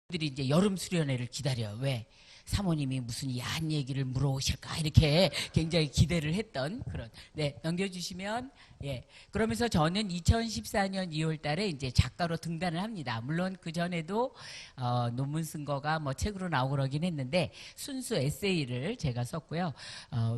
들이 이제 여름 수련회를 기다려요. 왜? 사모님이 무슨 야한 얘기를 물어오실까 이렇게 굉장히 기대를 했던 그런. 네, 넘겨주시면. 예. 그러면서 저는 2014년 2월 달에 이제 작가로 등단을 합니다. 물론 그 전에도 논문 쓴 거가 뭐 책으로 나오고 그러긴 했는데 순수 에세이를 제가 썼고요.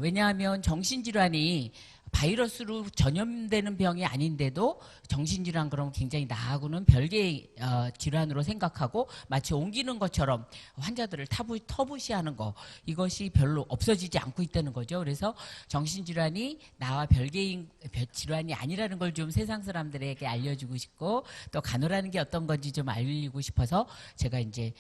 왜냐하면 정신질환이 바이러스로 전염되는 병이 아닌데도 정신질환 그러면 굉장히 나하고는 별개의 질환으로 생각하고 마치 옮기는 것처럼 환자들을 터부시하는 거, 이것이 별로 없어지지 않고 있다는 거죠. 그래서 정신질환이 나와 별개인 질환이 아니라는 걸 좀 세상 사람들에게 알려주고 싶고, 또 간호라는 게 어떤 건지 좀 알리고 싶어서 제가 이제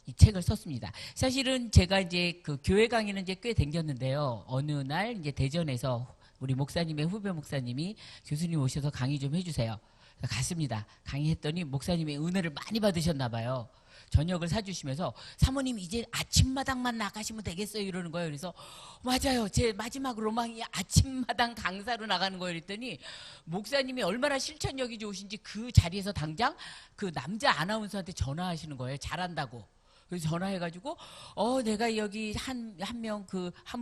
이 책을 썼습니다. 사실은 제가 이제 그 교회 강의는 이제 꽤 댕겼는데요. 어느 날 이제 대전에서 우리 목사님의 후배 목사님이 교수님 오셔서 강의 좀 해주세요. 갔습니다. 강의했더니 목사님의 은혜를 많이 받으셨나 봐요. 저녁을 사주시면서 사모님 이제 아침마당만 나가시면 되겠어요 이러는 거예요. 그래서 맞아요, 제 마지막 로망이 아침마당 강사로 나가는 거예요. 그랬더니 목사님이 얼마나 실천력이 좋으신지 그 자리에서 당장 그 남자 아나운서한테 전화하시는 거예요. 잘한다고. 그래서 전화해가지고 내가 여기 한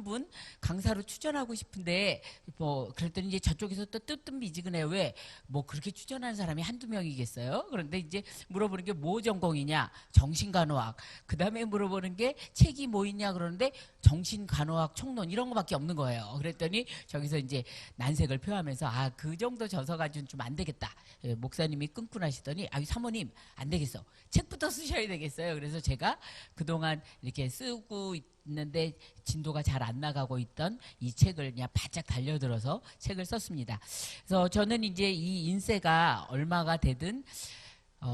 분 강사로 추천하고 싶은데 뭐 그랬더니 이제 저쪽에서 또 뜨뜻미지근해요. 왜? 뭐 그렇게 추천하는 사람이 한두 명이겠어요? 그런데 이제 물어보는 게 뭐 전공이냐? 정신간호학. 그 다음에 물어보는 게 책이 뭐 있냐? 그러는데 정신간호학 총론 이런 거밖에 없는 거예요. 그랬더니 저기서 이제 난색을 표하면서 그 정도 저서 가지고는 좀 안 되겠다. 목사님이 끈끈하시더니 사모님 안 되겠어. 책부터 쓰셔야 되겠어요. 그래서 제가 그동안 이렇게 쓰고 있는데 진도가 잘 안 나가고 있던 이 책을 그냥 바짝 달려들어서 책을 썼습니다. 그래서 저는 이제 이 인쇄가 얼마가 되든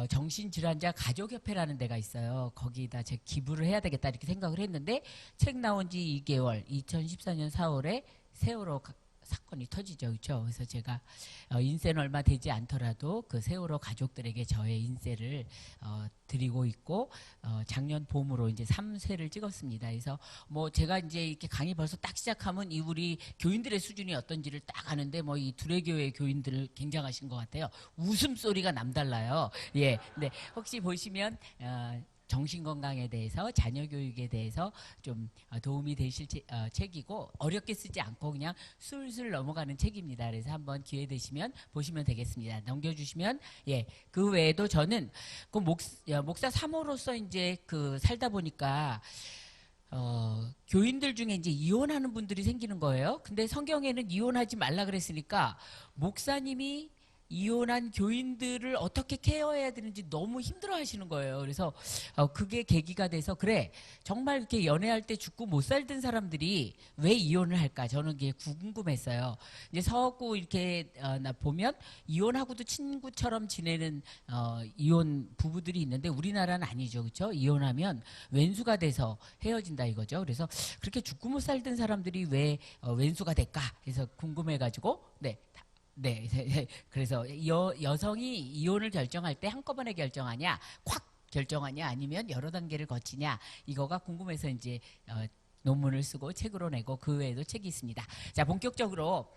정신질환자 가족협회라는 데가 있어요. 거기다 제 기부를 해야 되겠다 이렇게 생각을 했는데 책 나온 지 2개월, 2014년 4월에 세월호 사건이 터지죠. 그렇죠? 그래서 제가 인쇄는 얼마 되지 않더라도 그 세월호 가족들에게 저의 인쇄를 드리고 있고 작년 봄으로 이제 3쇄를 찍었습니다. 그래서 뭐 제가 이제 이렇게 강의 벌써 딱 시작하면 이 우리 교인들의 수준이 어떤지를 딱 아는데 뭐 이 두레교회 교인들 굉장하신 것 같아요. 웃음소리가 남달라요. 예. 근데 혹시 보시면 정신건강에 대해서, 자녀교육에 대해서 좀 도움이 되실 책이고 어렵게 쓰지 않고 그냥 술술 넘어가는 책입니다. 그래서 한번 기회 되시면 보시면 되겠습니다. 넘겨주시면. 예, 그 외에도 저는 그 목사 3호로서 이제 그 살다 보니까 교인들 중에 이제 이혼하는 분들이 생기는 거예요. 근데 성경에는 이혼하지 말라 그랬으니까 목사님이 이혼한 교인들을 어떻게 케어해야 되는지 너무 힘들어 하시는 거예요. 그래서 그게 계기가 돼서 그래, 정말 이렇게 연애할 때 죽고 못 살던 사람들이 왜 이혼을 할까? 저는 그게 궁금했어요. 이제 서구 이렇게 보면 이혼하고도 친구처럼 지내는 이혼 부부들이 있는데 우리나라는 아니죠. 그렇죠? 이혼하면 왼수가 돼서 헤어진다 이거죠. 그래서 그렇게 죽고 못 살던 사람들이 왜 왼수가 될까? 그래서 궁금해가지고 네, 그래서 여성이 이혼을 결정할 때 한꺼번에 결정하냐, 콱 결정하냐, 아니면 여러 단계를 거치냐, 이거가 궁금해서 이제 논문을 쓰고 책으로 내고 그 외에도 책이 있습니다. 자, 본격적으로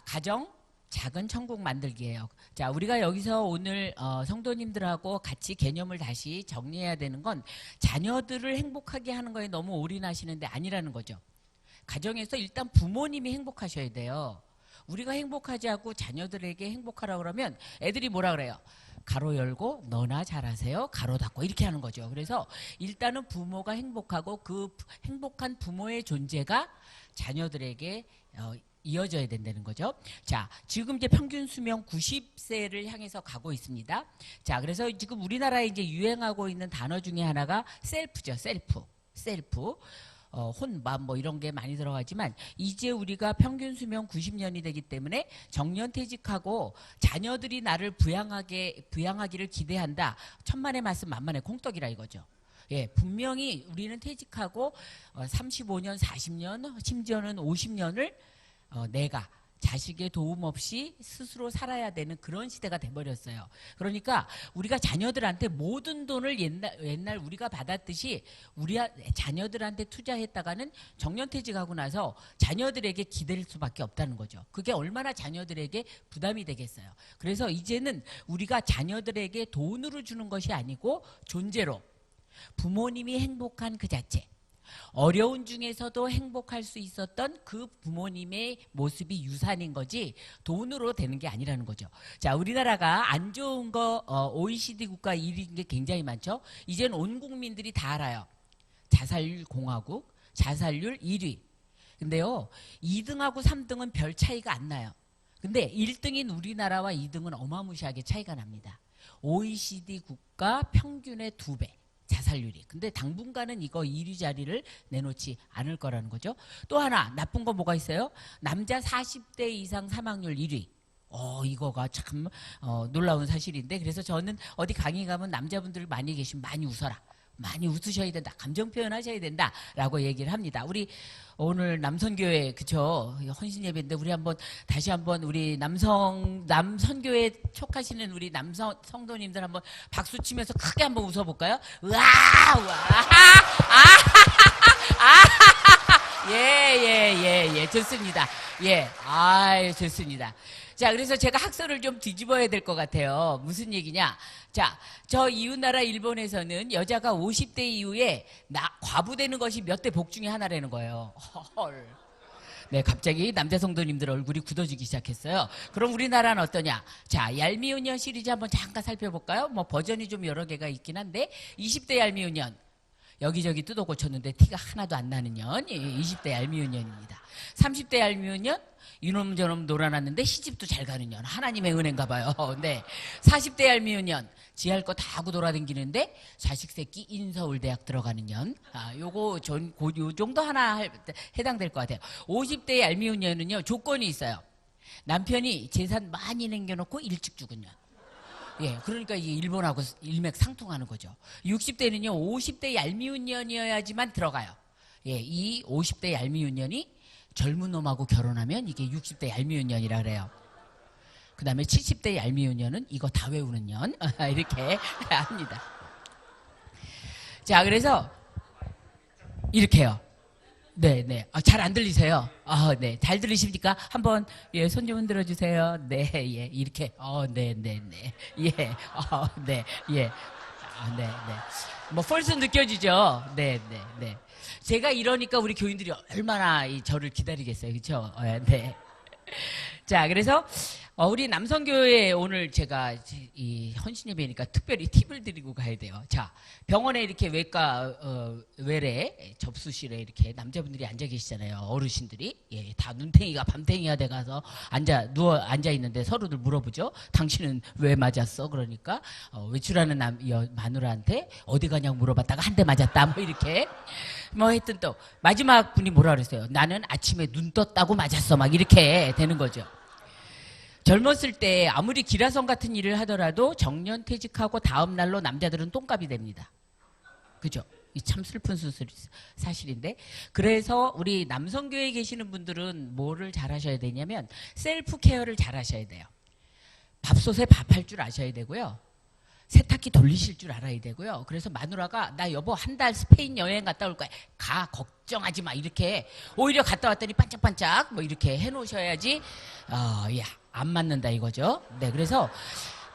가정 작은 천국 만들기예요. 자, 우리가 여기서 오늘 성도님들하고 같이 개념을 다시 정리해야 되는 건 자녀들을 행복하게 하는 거에 너무 올인하시는데 아니라는 거죠. 가정에서 일단 부모님이 행복하셔야 돼요. 우리가 행복하지 않고 자녀들에게 행복하라고 그러면 애들이 뭐라 그래요? 가로 열고 너나 잘하세요. 가로 닫고 이렇게 하는 거죠. 그래서 일단은 부모가 행복하고 그 행복한 부모의 존재가 자녀들에게 이어져야 된다는 거죠. 자, 지금 이제 평균 수명 90세를 향해서 가고 있습니다. 자, 그래서 지금 우리나라에 이제 유행하고 있는 단어 중에 하나가 셀프죠. 셀프. 혼밥 뭐 이런 게 많이 들어가지만 이제 우리가 평균 수명 90년이 되기 때문에 정년퇴직하고 자녀들이 나를 부양하기를 기대한다. 천만의 말씀 만만의 콩떡이라 이거죠. 예, 분명히 우리는 퇴직하고 35년, 40년, 심지어는 50년을 내가 자식의 도움 없이 스스로 살아야 되는 그런 시대가 돼버렸어요. 그러니까 우리가 자녀들한테 모든 돈을 옛날 우리가 받았듯이 우리 자녀들한테 투자했다가는 정년퇴직하고 나서 자녀들에게 기댈 수밖에 없다는 거죠. 그게 얼마나 자녀들에게 부담이 되겠어요. 그래서 이제는 우리가 자녀들에게 돈으로 주는 것이 아니고 존재로, 부모님이 행복한 그 자체. 어려운 중에서도 행복할 수 있었던 그 부모님의 모습이 유산인 거지 돈으로 되는 게 아니라는 거죠. 자, 우리나라가 안 좋은 거 OECD 국가 1위인 게 굉장히 많죠. 이제는 온 국민들이 다 알아요. 자살률 공화국, 자살률 1위. 근데요, 2등하고 3등은 별 차이가 안 나요. 근데 1등인 우리나라와 2등은 어마무시하게 차이가 납니다. OECD 국가 평균의 2배. 자살률이. 근데 당분간은 이거 1위 자리를 내놓지 않을 거라는 거죠. 또 하나 나쁜 거 뭐가 있어요? 남자 40대 이상 사망률 1위. 이거가 참 놀라운 사실인데, 그래서 저는 어디 강의 가면 남자분들 많이 계시면 많이 웃어라. 많이 웃으셔야 된다. 감정 표현하셔야 된다. 라고 얘기를 합니다. 우리 오늘 남선교회, 그쵸? 헌신 예배인데, 우리 다시 한번 우리 남선교회 촉하시는 우리 성도님들 한번 박수 치면서 크게 한번 웃어볼까요? 으아! 예. 좋습니다. 예. 좋습니다. 자, 그래서 제가 학설을 좀 뒤집어야 될 것 같아요. 무슨 얘기냐? 자, 저 이웃나라 일본에서는 여자가 50대 이후에 과부되는 것이 몇 대 복 중에 하나라는 거예요. 헐. 네, 갑자기 남자 성도님들 얼굴이 굳어지기 시작했어요. 그럼 우리나라는 어떠냐? 자, 얄미운 년 시리즈 한번 잠깐 살펴볼까요? 뭐 버전이 좀 여러 개가 있긴 한데, 20대 얄미운 년. 여기저기 뜯어 고쳤는데 티가 하나도 안 나는 년, 20대 얄미운 년입니다. 30대 얄미운 년, 이놈 저놈 놀아놨는데 시집도 잘 가는 년, 하나님의 은혜인가 봐요. 네. 40대 얄미운 년, 지할 거 다 하고 돌아다니는데 자식 새끼 인서울대학 들어가는 년. 요거 요 정도 하나 해당될 것 같아요. 50대 얄미운 년은요, 조건이 있어요. 남편이 재산 많이 남겨놓고 일찍 죽은 년. 예, 그러니까 이게 일본하고 일맥상통하는 거죠. 60대는요, 50대 얄미운 년이어야지만 들어가요. 예, 이 50대 얄미운 년이 젊은 놈하고 결혼하면 이게 60대 얄미운 년이라 그래요. 그 다음에 70대 얄미운 년은 이거 다 외우는 년. 이렇게 합니다. 자, 그래서 이렇게요. 네. 잘 안 들리세요? 네. 잘 들리십니까? 한번, 예, 손 좀 흔들어 주세요. 네, 예. 이렇게. 네. 예. 네. 예. 네. 뭐, 펄스 느껴지죠? 네. 제가 이러니까 우리 교인들이 얼마나 저를 기다리겠어요. 그쵸? 네. 자, 그래서, 우리 남성교회에 오늘 제가 이 헌신예배니까 특별히 팁을 드리고 가야 돼요. 자, 병원에 이렇게 외래 접수실에 이렇게 남자분들이 앉아 계시잖아요. 어르신들이. 예, 다 눈탱이가 밤탱이가 돼가서 앉아 있는데 서로들 물어보죠. 당신은 왜 맞았어? 그러니까, 외출하는 마누라한테 어디 가냐고 물어봤다가 한 대 맞았다. 뭐 이렇게. 뭐 하여튼 또, 마지막 분이 뭐라 그랬어요? 나는 아침에 눈 떴다고 맞았어. 막 이렇게 되는 거죠. 젊었을 때 아무리 기라성 같은 일을 하더라도 정년퇴직하고 다음 날로 남자들은 똥값이 됩니다. 그죠? 이 참 슬픈 사실인데, 그래서 우리 남성교회에 계시는 분들은 뭐를 잘 하셔야 되냐면 셀프 케어를 잘 하셔야 돼요. 밥솥에 밥할 줄 아셔야 되고요. 세탁기 돌리실 줄 알아야 되고요. 그래서 마누라가 나 여보 한 달 스페인 여행 갔다 올 거야. 가, 걱정하지 마. 이렇게 오히려 갔다 왔더니 반짝반짝 뭐 이렇게 해놓으셔야지 안 맞는다 이거죠. 네, 그래서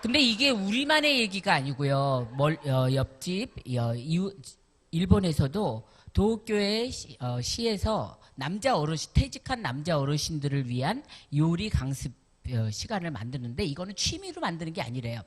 근데 이게 우리만의 얘기가 아니고요. 옆집 일본에서도 도쿄의 시에서 퇴직한 남자 어르신들을 위한 요리 강습 시간을 만드는데, 이거는 취미로 만드는 게 아니래요.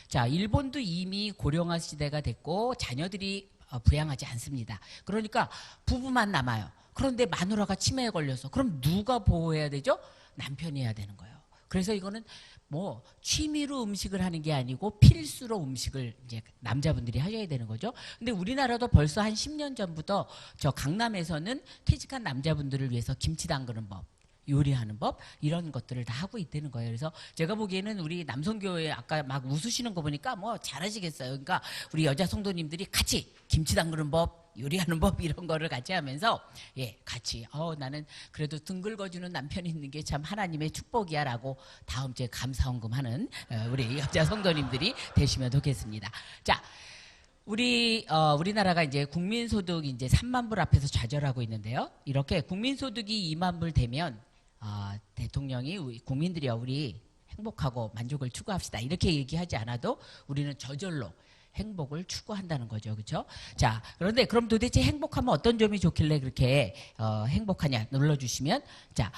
자, 일본도 이미 고령화 시대가 됐고 자녀들이 부양하지 않습니다. 그러니까 부부만 남아요. 그런데 마누라가 치매에 걸려서 그럼 누가 보호해야 되죠? 남편이 해야 되는 거예요. 그래서 이거는 뭐 취미로 음식을 하는 게 아니고 필수로 음식을 이제 남자분들이 하셔야 되는 거죠. 근데 우리나라도 벌써 한 10년 전부터 저 강남에서는 퇴직한 남자분들을 위해서 김치 담그는 법, 요리하는 법, 이런 것들을 다 하고 있다는 거예요. 그래서 제가 보기에는 우리 남성교회 아까 막 웃으시는 거 보니까 뭐 잘하시겠어요. 그러니까 우리 여자 성도님들이 같이 김치 담그는 법, 요리하는 법 이런 거를 같이 하면서 같이 나는 그래도 등 긁어주는 남편이 있는 게 참 하나님의 축복이야라고 다음 주에 감사헌금 하는 우리 여자 성도님들이 되시면 좋겠습니다. 자, 우리나라가 이제 국민소득 이제 3만 불 앞에서 좌절하고 있는데요. 이렇게 국민소득이 2만 불 되면 대통령이 국민들이요, 우리 행복하고 만족을 추구합시다 이렇게 얘기하지 않아도 우리는 저절로 행복을 추구한다는 거죠. 그렇죠? 자, 그런데 그럼 도대체 행복하면 어떤 점이 좋길래 그렇게 행복하냐 눌러주시면, 자,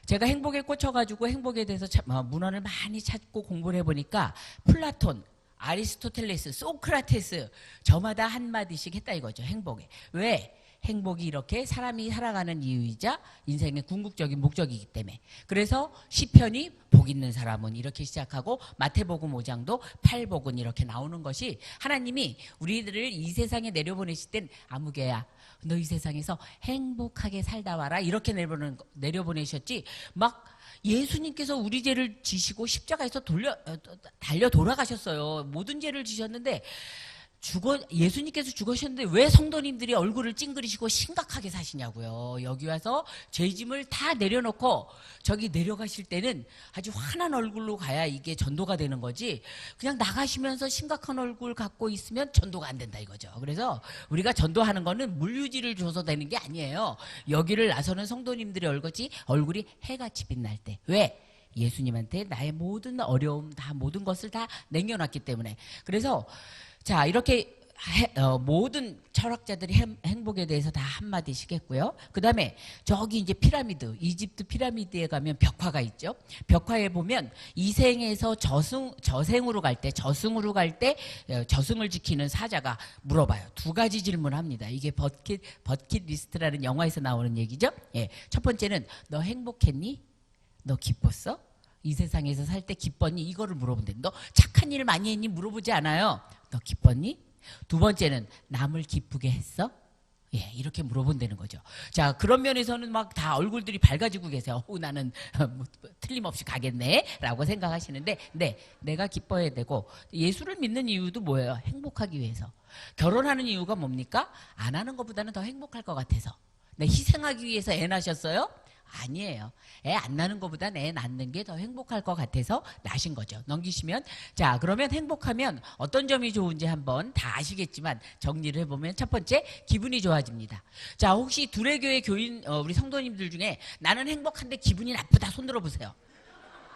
제가 행복에 꽂혀가지고 행복에 대해서 문헌을 많이 찾고 공부를 해보니까 플라톤, 아리스토텔레스, 소크라테스 저마다 한마디씩 했다 이거죠. 행복에. 왜? 행복이 이렇게 사람이 살아가는 이유이자 인생의 궁극적인 목적이기 때문에. 그래서 시편이 복 있는 사람은 이렇게 시작하고 마태복음 5장도 팔복은 이렇게 나오는 것이 하나님이 우리들을 이 세상에 내려보내실 땐 아무개야 너 이 세상에서 행복하게 살다 와라 이렇게 내려보내셨지 막 예수님께서 우리 죄를 지시고 십자가에서 달려 돌아가셨어요. 모든 죄를 지셨는데 예수님께서 죽으셨는데 왜 성도님들이 얼굴을 찡그리시고 심각하게 사시냐고요. 여기 와서 죄짐을 다 내려놓고 저기 내려가실 때는 아주 환한 얼굴로 가야 이게 전도가 되는 거지 그냥 나가시면서 심각한 얼굴 갖고 있으면 전도가 안 된다 이거죠. 그래서 우리가 전도하는 거는 물유지를 줘서 되는 게 아니에요. 여기를 나서는 성도님들의 얼굴이 해같이 빛날 때. 왜? 예수님한테 나의 모든 어려움 모든 것을 다 남겨놨기 때문에. 그래서 자, 이렇게 모든 철학자들이 행복에 대해서 다 한마디씩 했고요. 그 다음에 저기 이제 피라미드, 이집트 피라미드에 가면 벽화가 있죠. 벽화에 보면 이생에서 저승으로 갈 때, 저승을 지키는 사자가 물어봐요. 두 가지 질문합니다. 이게 버킷 리스트라는 영화에서 나오는 얘기죠. 예, 첫 번째는 너 행복했니? 너 기뻤어? 이 세상에서 살 때 기뻤니? 이거를 물어본대. 너 착한 일 많이 했니? 물어보지 않아요. 너 기뻤니? 두 번째는 남을 기쁘게 했어? 예, 이렇게 물어본다는 거죠. 자, 그런 면에서는 막 다 얼굴들이 밝아지고 계세요. 나는 뭐, 틀림없이 가겠네 라고 생각하시는데 네, 내가 기뻐야 되고 예수를 믿는 이유도 뭐예요? 행복하기 위해서. 결혼하는 이유가 뭡니까? 안 하는 것보다는 더 행복할 것 같아서. 네, 희생하기 위해서 애 낳으셨어요? 아니에요. 애 안 낳는 것보단 애 낳는 게 더 행복할 것 같아서 낳으신 거죠. 넘기시면 자, 그러면 행복하면 어떤 점이 좋은지 한번 다 아시겠지만 정리를 해보면 첫 번째, 기분이 좋아집니다. 자, 혹시 두레교회 교인 우리 성도님들 중에 나는 행복한데 기분이 나쁘다 손 들어보세요.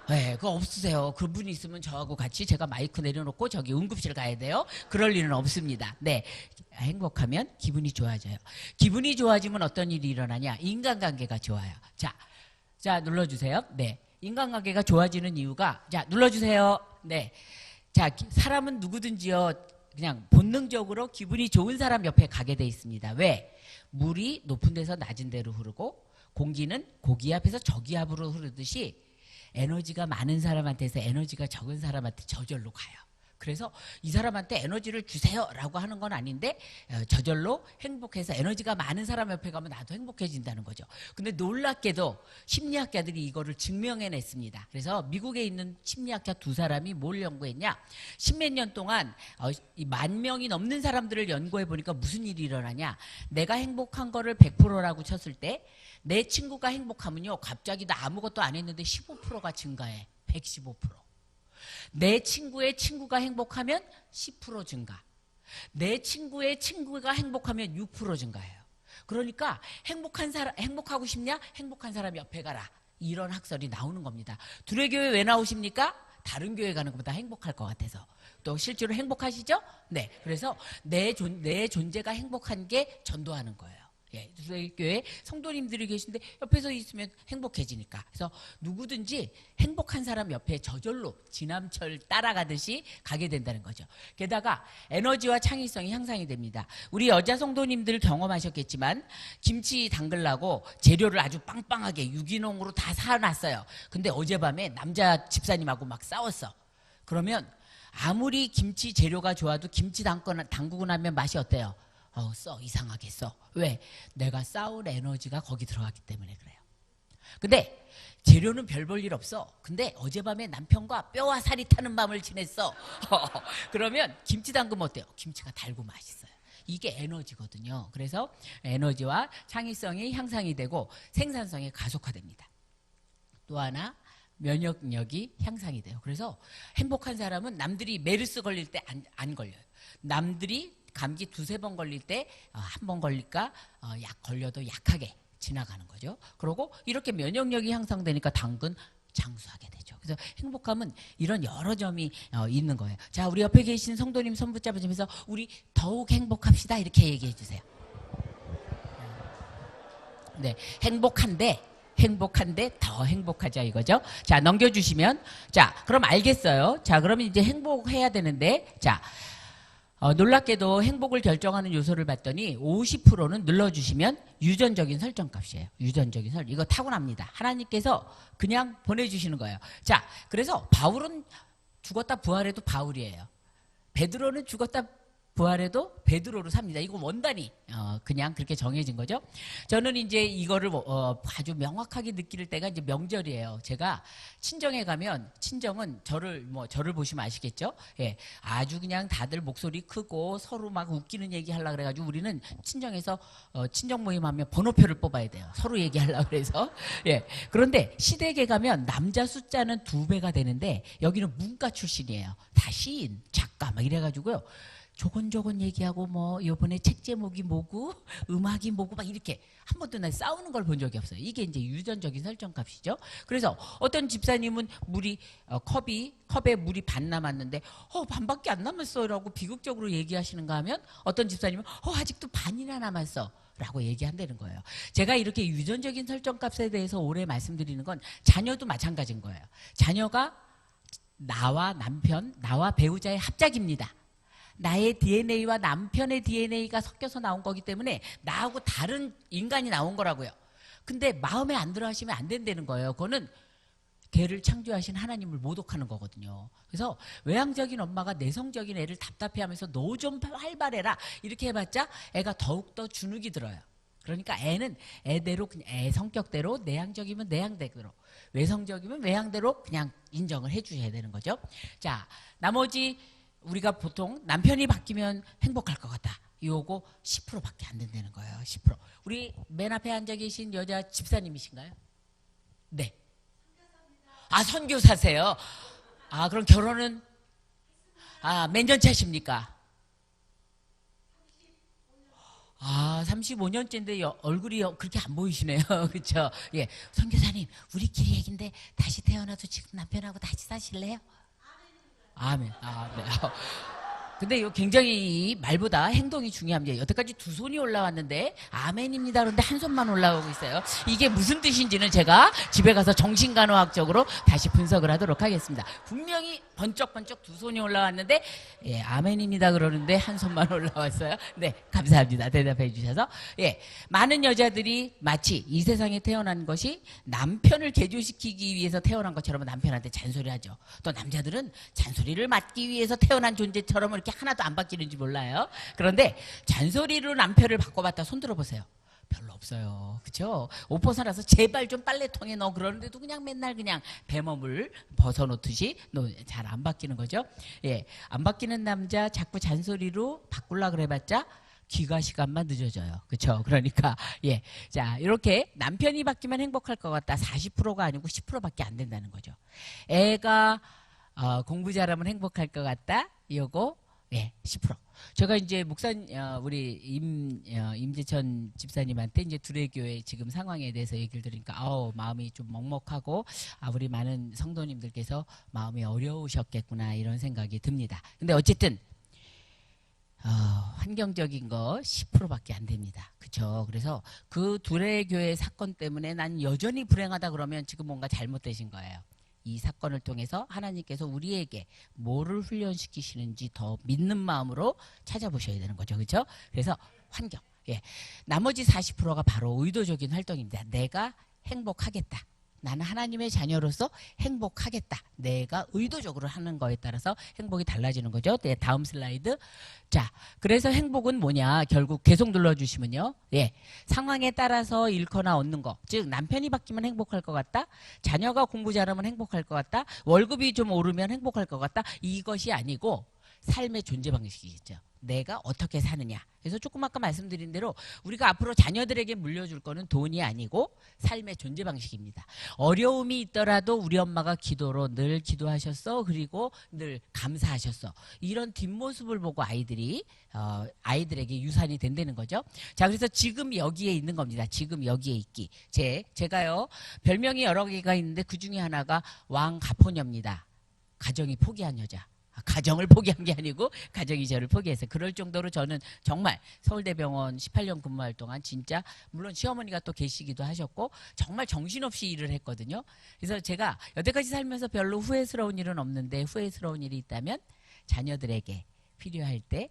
네, 그거 없으세요. 그분이 있으면 저하고 같이 제가 마이크 내려놓고 저기 응급실 가야 돼요. 그럴 일은 없습니다. 네, 행복하면 기분이 좋아져요. 기분이 좋아지면 어떤 일이 일어나냐? 인간관계가 좋아요. 자, 눌러주세요. 네, 인간관계가 좋아지는 이유가 자, 눌러주세요. 네, 자, 사람은 누구든지요 그냥 본능적으로 기분이 좋은 사람 옆에 가게 돼 있습니다. 왜? 물이 높은 데서 낮은 데로 흐르고 공기는 고기압에서 저기압으로 흐르듯이 에너지가 많은 사람한테서 에너지가 적은 사람한테 저절로 가요. 그래서 이 사람한테 에너지를 주세요라고 하는 건 아닌데 저절로 행복해서 에너지가 많은 사람 옆에 가면 나도 행복해진다는 거죠. 근데 놀랍게도 심리학자들이 이거를 증명해냈습니다. 그래서 미국에 있는 심리학자 두 사람이 뭘 연구했냐? 십몇 년 동안 이 10,000명이 넘는 사람들을 연구해 보니까 무슨 일이 일어나냐? 내가 행복한 거를 100%라고 쳤을 때 내 친구가 행복하면요 갑자기 나 아무것도 안 했는데 15%가 증가해. 115%. 내 친구의 친구가 행복하면 10% 증가. 내 친구의 친구가 행복하면 6% 증가해요. 그러니까 행복하고 싶냐? 행복한 사람 옆에 가라. 이런 학설이 나오는 겁니다. 두레교회 왜 나오십니까? 다른 교회 가는 것보다 행복할 것 같아서. 또 실제로 행복하시죠? 네. 그래서 내 존재가 행복한 게 전도하는 거예요. 예, 교회 성도님들이 계신데 옆에서 있으면 행복해지니까. 그래서 누구든지 행복한 사람 옆에 저절로 지남철 따라가듯이 가게 된다는 거죠. 게다가 에너지와 창의성이 향상이 됩니다. 우리 여자 성도님들 경험하셨겠지만 김치 담글라고 재료를 아주 빵빵하게 유기농으로 다 사놨어요. 근데 어젯밤에 남자 집사님하고 막 싸웠어. 그러면 아무리 김치 재료가 좋아도 김치 담그고 나면 맛이 어때요? 이상하게 써. 왜? 내가 쌓은 에너지가 거기 들어갔기 때문에 그래요. 근데 재료는 별 볼 일 없어. 근데 어젯밤에 남편과 뼈와 살이 타는 밤을 지냈어. 그러면 김치 담그면 어때요? 김치가 달고 맛있어요. 이게 에너지거든요. 그래서 에너지와 창의성이 향상이 되고 생산성이 가속화됩니다. 또 하나, 면역력이 향상이 돼요. 그래서 행복한 사람은 남들이 메르스 걸릴 때 안 걸려요. 남들이 감기 2-3번 걸릴 때 한 번 걸릴까 약 걸려도 약하게 지나가는 거죠. 그리고 이렇게 면역력이 향상되니까 당근 장수하게 되죠. 그래서 행복함은 이런 여러 점이 있는 거예요. 자, 우리 옆에 계신 성도님 손 붙잡으시면서 우리 더욱 행복합시다 이렇게 얘기해 주세요. 네, 행복한데 더 행복하자 이거죠. 자, 넘겨주시면, 자, 그럼 알겠어요. 자, 그러면 이제 행복해야 되는데, 자, 놀랍게도 행복을 결정하는 요소를 봤더니 50%는 눌러주시면 유전적인 설정값이에요. 유전적인 설정. 이거 타고납니다. 하나님께서 그냥 보내주시는 거예요. 자, 그래서 바울은 죽었다 부활해도 바울이에요. 베드로는 죽었다 부활해도 베드로로 삽니다. 이거 원단이 그냥 그렇게 정해진 거죠. 저는 이제 이거를 아주 명확하게 느낄 때가 이제 명절이에요. 제가 친정에 가면, 친정은 저를 보시면 아시겠죠? 예, 아주 그냥 다들 목소리 크고 서로 막 웃기는 얘기 하려고 그래가지고 우리는 친정에서 친정 모임하면 번호표를 뽑아야 돼요. 서로 얘기하려고 그래서. 예, 그런데 시댁에 가면 남자 숫자는 2배가 되는데 여기는 문과 출신이에요. 다 시인, 작가 막 이래가지고요. 조곤조곤 얘기하고 뭐 요번에 책 제목이 뭐고 음악이 뭐고 막 이렇게 한 번도 나 싸우는 걸 본 적이 없어요. 이게 이제 유전적인 설정값이죠. 그래서 어떤 집사님은 물이 컵에 물이 반 남았는데 반밖에 안 남았어라고 비극적으로 얘기하시는가 하면 어떤 집사님은 아직도 반이나 남았어 라고 얘기한다는 거예요. 제가 이렇게 유전적인 설정값에 대해서 오래 말씀드리는 건 자녀도 마찬가지인 거예요. 자녀가 나와 남편, 나와 배우자의 합작입니다. 나의 DNA와 남편의 DNA가 섞여서 나온 거기 때문에 나하고 다른 인간이 나온 거라고요. 근데 마음에 안 들어 하시면 안 된다는 거예요. 그거는 걔를 창조하신 하나님을 모독하는 거거든요. 그래서 외향적인 엄마가 내성적인 애를 답답해하면서 너 좀 활발해라 이렇게 해봤자 애가 더욱더 주눅이 들어요. 그러니까 애는 애대로 그냥 애 성격대로, 내향적이면 내향대로, 외성적이면 외향대로 그냥 인정을 해주셔야 되는 거죠. 자, 나머지 우리가 보통 남편이 바뀌면 행복할 것 같다. 요거 10%밖에 안 된다는 거예요. 10%. 우리 맨 앞에 앉아 계신 여자 집사님이신가요? 네. 아, 선교사세요. 아, 그럼 결혼은 몇 년 차십니까? 아, 35년째인데 얼굴이 그렇게 안 보이시네요. 그렇죠? 예. 선교사님, 우리끼리 얘긴데 다시 태어나서 지금 남편하고 다시 사실래요? 아멘. 아, 네. 근데 이거 굉장히 말보다 행동이 중요합니다. 여태까지 2손이 올라왔는데 아멘입니다. 그런데 한 손만 올라오고 있어요. 이게 무슨 뜻인지는 제가 집에 가서 정신간호학적으로 다시 분석을 하도록 하겠습니다. 분명히 번쩍번쩍 2손이 올라왔는데 예, 아멘입니다. 그러는데 한 손만 올라왔어요. 네, 감사합니다. 대답해 주셔서. 예, 많은 여자들이 마치 이 세상에 태어난 것이 남편을 개조시키기 위해서 태어난 것처럼 남편한테 잔소리하죠. 또 남자들은 잔소리를 맡기 위해서 태어난 존재처럼 이렇게 하나도 안 바뀌는지 몰라요. 그런데 잔소리로 남편을 바꿔봤다 손 들어보세요. 별로 없어요. 그렇죠? 옷 벗어나서 제발 좀 빨래통에 넣어 그러는데도 그냥 맨날 그냥 배멈을 벗어놓듯이 잘 안 바뀌는 거죠. 예, 안 바뀌는 남자 자꾸 잔소리로 바꾸려고 그래봤자 귀가 시간만 늦어져요. 그렇죠? 그러니까 예, 자 이렇게 남편이 바뀌면 행복할 것 같다. 40%가 아니고 10%밖에 안 된다는 거죠. 애가 공부 잘하면 행복할 것 같다. 요거 예, 10%. 제가 이제 우리 임재천 집사님한테 이제 두레교회 지금 상황에 대해서 얘기를 들으니까 마음이 좀 먹먹하고 우리 많은 성도님들께서 마음이 어려우셨겠구나 이런 생각이 듭니다. 근데 어쨌든 환경적인 거 10%밖에 안 됩니다. 그렇죠? 그래서 그 두레교회 사건 때문에 난 여전히 불행하다 그러면 지금 뭔가 잘못되신 거예요. 이 사건을 통해서 하나님께서 우리에게 뭐를 훈련시키시는지 더 믿는 마음으로 찾아보셔야 되는 거죠. 그렇죠? 그래서 환경. 예. 나머지 40%가 바로 의도적인 활동입니다. 내가 행복하겠다. 나는 하나님의 자녀로서 행복하겠다. 내가 의도적으로 하는 거에 따라서 행복이 달라지는 거죠. 네, 다음 슬라이드. 자, 그래서 행복은 뭐냐? 결국 계속 눌러주시면요. 예, 상황에 따라서 잃거나 얻는 거. 즉 남편이 바뀌면 행복할 것 같다. 자녀가 공부 잘하면 행복할 것 같다. 월급이 좀 오르면 행복할 것 같다. 이것이 아니고 삶의 존재 방식이겠죠. 내가 어떻게 사느냐. 그래서 조금 아까 말씀드린 대로 우리가 앞으로 자녀들에게 물려줄 거는 돈이 아니고 삶의 존재 방식입니다. 어려움이 있더라도 우리 엄마가 기도로 늘 기도하셨어. 그리고 늘 감사하셨어. 이런 뒷모습을 보고 아이들에게 유산이 된다는 거죠. 자, 그래서 지금 여기에 있는 겁니다. 지금 여기에 있기. 제가요, 별명이 여러 개가 있는데 그 중에 하나가 왕가포녀입니다. 가정이 포기한 여자. 가정을 포기한 게 아니고 가정이 저를 포기해서 그럴 정도로 저는 정말 서울대병원 18년 근무할 동안 진짜 물론 시어머니가 또 계시기도 하셨고 정말 정신없이 일을 했거든요. 그래서 제가 여태까지 살면서 별로 후회스러운 일은 없는데 후회스러운 일이 있다면 자녀들에게 필요할 때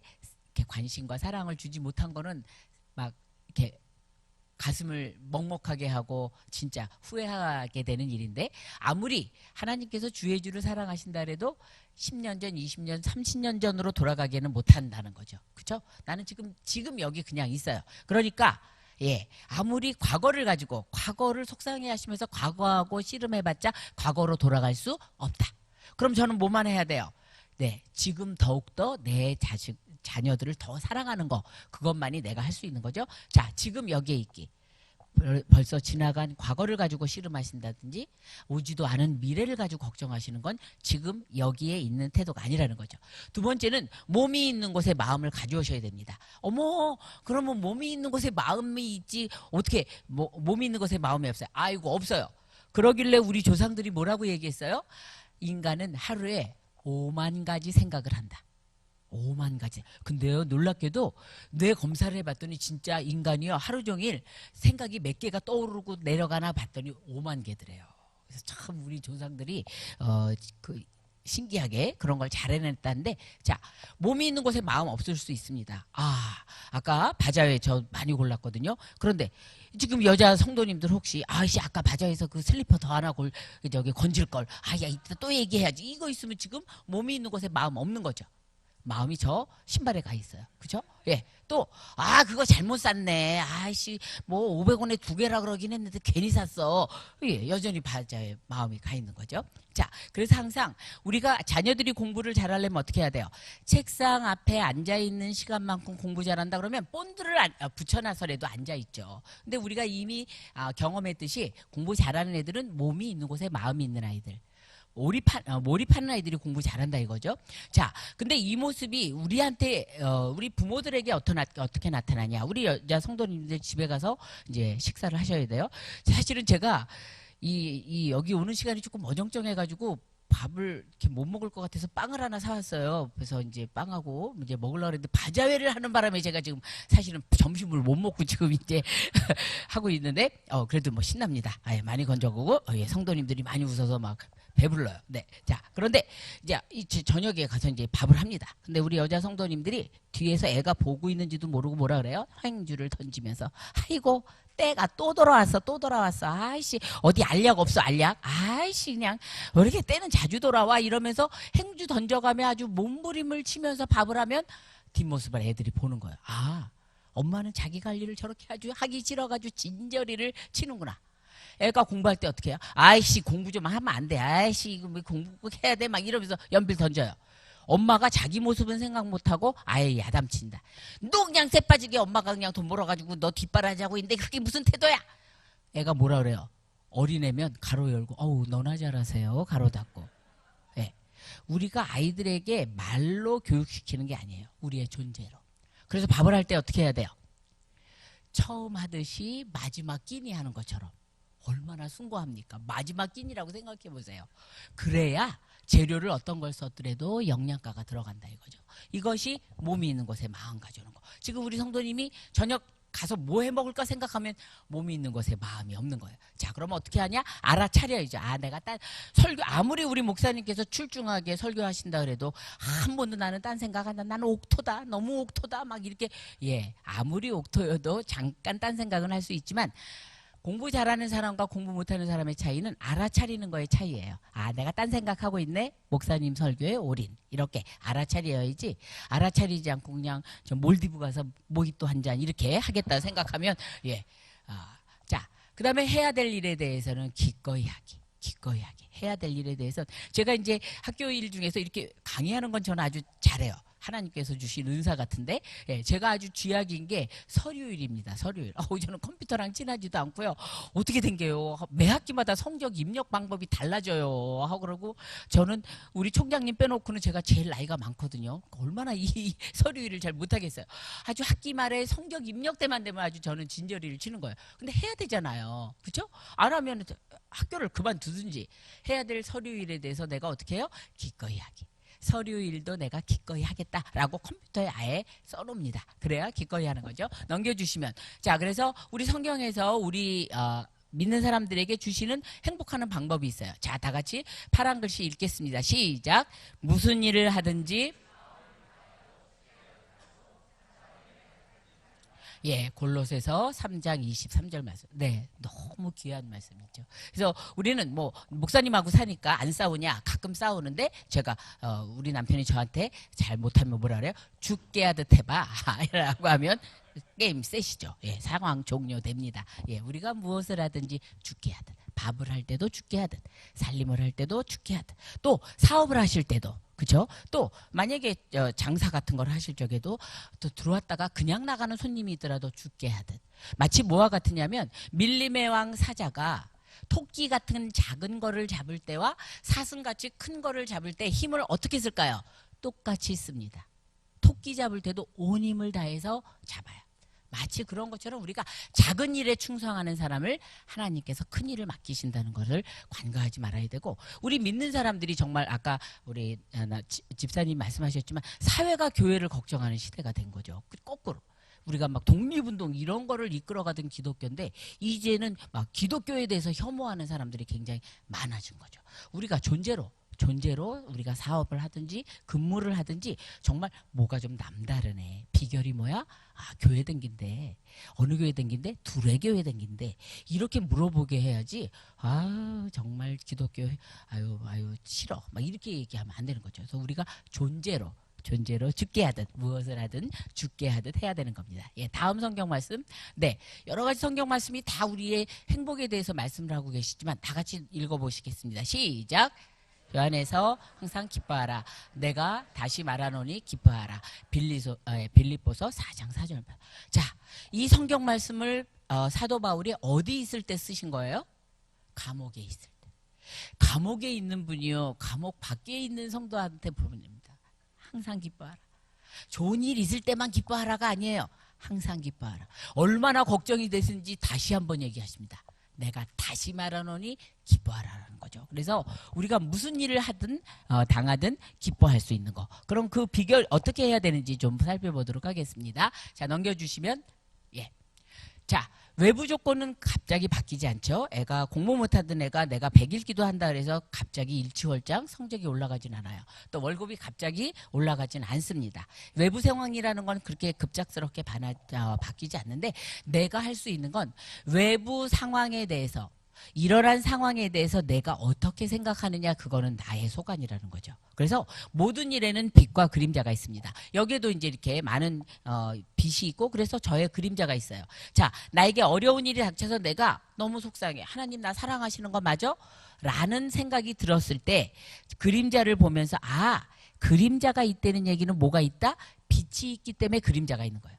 이렇게 관심과 사랑을 주지 못한 거는 막 이렇게 가슴을 먹먹하게 하고 진짜 후회하게 되는 일인데 아무리 하나님께서 주의 주를 사랑하신다 해도 10년 전, 20년, 30년 전으로 돌아가기는 못한다는 거죠. 그렇죠? 나는 지금 여기 그냥 있어요. 그러니까 아무리 과거를 가지고 과거를 속상해 하시면서 과거하고 씨름해봤자 과거로 돌아갈 수 없다. 그럼 저는 뭐만 해야 돼요? 네, 지금 더욱더 내 자녀들을 더 사랑하는 거 그것만이 내가 할 수 있는 거죠. 자, 지금 여기에 있기. 벌써 지나간 과거를 가지고 씨름하신다든지 오지도 않은 미래를 가지고 걱정하시는 건 지금 여기에 있는 태도가 아니라는 거죠. 두 번째는 몸이 있는 곳에 마음을 가져오셔야 됩니다. 어머, 그러면 몸이 있는 곳에 마음이 있지 어떻게 몸이 있는 곳에 마음이 없어요? 아이고, 없어요. 그러길래 우리 조상들이 뭐라고 얘기했어요? 인간은 하루에 5만 가지 생각을 한다. 5만 가지. 근데요, 놀랍게도 뇌 검사를 해봤더니 진짜 인간이요 하루 종일 생각이 몇 개가 떠오르고 내려가나 봤더니 5만 개더래요. 그래서 참 우리 조상들이 신기하게 그런 걸 잘 해냈다는데, 자, 몸이 있는 곳에 마음 없을 수 있습니다. 아까 바자회 저 많이 골랐거든요. 그런데 지금 여자 성도님들 혹시 아까 바자회에서 그 슬리퍼 더 하나 건질 걸. 야, 이따 또 얘기해야지. 이거 있으면 지금 몸이 있는 곳에 마음 없는 거죠. 마음이 저 신발에 가 있어요. 그죠? 예. 또, 그거 잘못 샀네. 뭐 500원에 2개라 그러긴 했는데 괜히 샀어. 예, 여전히 바자에 마음이 가 있는 거죠. 자, 그래서 항상 우리가 자녀들이 공부를 잘하려면 어떻게 해야 돼요? 책상 앞에 앉아있는 시간만큼 공부 잘한다 그러면 본드를 붙여놔서라도 앉아있죠. 근데 우리가 이미 경험했듯이 공부 잘하는 애들은 몸이 있는 곳에 마음이 있는 아이들. 몰입하는 아이들이 공부 잘한다 이거죠. 자, 근데 이 모습이 우리한테 우리 부모들에게 어떻게 나타나냐? 우리 여자 성도님들 집에 가서 이제 식사를 하셔야 돼요. 사실은 제가 여기 오는 시간이 조금 어정쩡해가지고 밥을 이렇게 못 먹을 것 같아서 빵을 하나 사왔어요. 그래서 이제 빵하고 이제 먹으려고 했는데 바자회를 하는 바람에 제가 지금 사실은 점심을 못 먹고 지금 이제 하고 있는데 그래도 뭐 신납니다. 많이 건져보고 성도님들이 많이 웃어서 막 배불러요. 네. 자, 그런데 이제 저녁에 가서 이제 밥을 합니다. 근데 우리 여자 성도님들이 뒤에서 애가 보고 있는지도 모르고 뭐라 그래요? 행주를 던지면서 아이고 때가 또 돌아왔어. 어디 알약 없어, 알약? 그냥 왜 이렇게 때는 자주 돌아와 이러면서 행주 던져가며 아주 몸부림을 치면서 밥을 하면 뒷모습을 애들이 보는 거예요. 엄마는 자기 관리를 저렇게 아주 하기 싫어가지고 진저리를 치는구나. 애가 공부할 때 어떻게 해요? 공부 좀 하면 안 돼. 이거 뭐 공부해야 돼. 막 이러면서 연필 던져요. 엄마가 자기 모습은 생각 못하고 아예 야담친다. 너 그냥 쎄빠지게 엄마가 그냥 돈 벌어가지고 너 뒷바라지하고 있는데 그게 무슨 태도야? 애가 뭐라 그래요? 어린애면 가로 열고 너나 잘하세요. 가로 닫고. 우리가 아이들에게 말로 교육시키는 게 아니에요. 우리의 존재로. 그래서 밥을 할 때 어떻게 해야 돼요? 처음 하듯이 마지막 끼니 하는 것처럼. 얼마나 숭고합니까? 마지막 끼니라고 생각해 보세요. 그래야 재료를 어떤 걸 썼더라도 영양가가 들어간다 이거죠. 이것이 몸이 있는 곳에 마음 가져오는 거. 지금 우리 성도님이 저녁 가서 뭐 해 먹을까 생각하면 몸이 있는 곳에 마음이 없는 거예요. 자, 그러면 어떻게 하냐? 알아차려야죠. 내가 설교 아무리 우리 목사님께서 출중하게 설교하신다 그래도 한 번도 나는 딴 생각 안 한다. 나는 옥토다. 너무 옥토다. 막 이렇게 아무리 옥토여도 잠깐 딴 생각은 할 수 있지만 공부 잘하는 사람과 공부 못하는 사람의 차이는 알아차리는 거의 차이예요. 내가 딴 생각하고 있네. 목사님 설교에 올인. 이렇게 알아차려야지. 알아차리지 않고 그냥 저 몰디브 가서 모히또 한 잔 이렇게 하겠다 생각하면 자, 그 다음에 해야 될 일에 대해서는 기꺼이 하기. 해야 될 일에 대해서 제가 이제 학교 일 중에서 이렇게 강의하는 건 저는 아주 잘해요. 하나님께서 주신 은사 같은데, 예, 제가 아주 쥐약인 게 서류일입니다. 서류일. 저는 컴퓨터랑 친하지도 않고요. 어떻게 된 게요? 매 학기마다 성적 입력 방법이 달라져요. 하고 그러고 저는 우리 총장님 빼놓고는 제가 제일 나이가 많거든요. 얼마나 이 서류일을 잘 못하겠어요. 아주 학기 말에 성적 입력 때만 되면 아주 저는 진저리를 치는 거예요. 근데 해야 되잖아요. 그렇죠? 안 하면 학교를 그만두든지 해야 될 서류일에 대해서 내가 어떻게 해요? 기꺼이 하기. 서류일도 내가 기꺼이 하겠다라고 컴퓨터에 아예 써놓습니다. 그래야 기꺼이 하는 거죠. 넘겨주시면. 자, 그래서 우리 성경에서 우리 믿는 사람들에게 주시는 행복하는 방법이 있어요. 자, 다 같이 파란 글씨 읽겠습니다. 시작. 무슨 일을 하든지 예, 골로새서 3장 23절 말씀. 네, 너무 귀한 말씀이죠. 그래서 우리는 뭐 목사님하고 사니까 안 싸우냐? 가끔 싸우는데 제가 우리 남편이 저한테 잘 못하면 뭐라 그래요? 죽게 하듯 해봐 라고 하면 게임 셋이죠. 예, 상황 종료됩니다. 예, 우리가 무엇을 하든지 죽게 하듯, 밥을 할 때도 죽게 하듯, 살림을 할 때도 죽게 하듯, 또 사업을 하실 때도, 그죠? 또 만약에 장사 같은 걸 하실 적에도 또 들어왔다가 그냥 나가는 손님이 있더라도 죽게 하듯, 마치 뭐와 같으냐면 밀림의 왕 사자가 토끼 같은 작은 거를 잡을 때와 사슴같이 큰 거를 잡을 때 힘을 어떻게 쓸까요? 똑같이 씁니다. 토끼 잡을 때도 온 힘을 다해서 잡아요. 마치 그런 것처럼 우리가 작은 일에 충성하는 사람을 하나님께서 큰 일을 맡기신다는 것을 간과하지 말아야 되고, 우리 믿는 사람들이 정말 아까 우리 집사님 말씀하셨지만 사회가 교회를 걱정하는 시대가 된 거죠. 거꾸로 우리가 막 독립운동 이런 거를 이끌어가던 기독교인데 이제는 막 기독교에 대해서 혐오하는 사람들이 굉장히 많아진 거죠. 우리가 존재로 우리가 사업을 하든지 근무를 하든지 정말 뭐가 좀 남다르네. 비결이 뭐야? 교회 댕긴데. 어느 교회 댕긴데? 둘의 교회 댕긴데. 이렇게 물어보게 해야지. 정말 기독교 아유 싫어. 막 이렇게 얘기하면 안 되는 거죠. 그래서 우리가 존재로 죽게 하듯 무엇을 하든 죽게 하듯 해야 되는 겁니다. 예, 다음 성경 말씀. 네, 여러 가지 성경 말씀이 다 우리의 행복에 대해서 말씀을 하고 계시지만 다 같이 읽어보시겠습니다. 시작. 그 안에서 항상 기뻐하라. 내가 다시 말하노니 기뻐하라. 빌립보서 4장 4절. 자, 이 성경 말씀을 사도 바울이 어디 있을 때 쓰신 거예요? 감옥에 있을 때. 감옥에 있는 분이요, 감옥 밖에 있는 성도한테 보냅니다. 항상 기뻐하라. 좋은 일 있을 때만 기뻐하라가 아니에요. 항상 기뻐하라. 얼마나 걱정이 됐는지 다시 한번 얘기하십니다. 내가 다시 말하노니 기뻐하라는 거죠. 그래서 우리가 무슨 일을 하든 당하든 기뻐할 수 있는 거. 그럼 그 비결 어떻게 해야 되는지 좀 살펴보도록 하겠습니다. 자, 넘겨주시면. 예. 자, 외부 조건은 갑자기 바뀌지 않죠. 애가 공부 못하던 애가 내가 100일 기도한다 그래서 갑자기 일취월장 성적이 올라가진 않아요. 또 월급이 갑자기 올라가진 않습니다. 외부 상황이라는 건 그렇게 급작스럽게 바뀌지 않는데, 내가 할 수 있는 건 외부 상황에 대해서, 일어난 상황에 대해서 내가 어떻게 생각하느냐, 그거는 나의 소관이라는 거죠. 그래서 모든 일에는 빛과 그림자가 있습니다. 여기에도 이제 이렇게 많은 빛이 있고, 그래서 저의 그림자가 있어요. 자, 나에게 어려운 일이 닥쳐서 내가 너무 속상해. 하나님 나 사랑하시는 거 맞아? 라는 생각이 들었을 때 그림자를 보면서 그림자가 있다는 얘기는 뭐가 있다? 빛이 있기 때문에 그림자가 있는 거예요.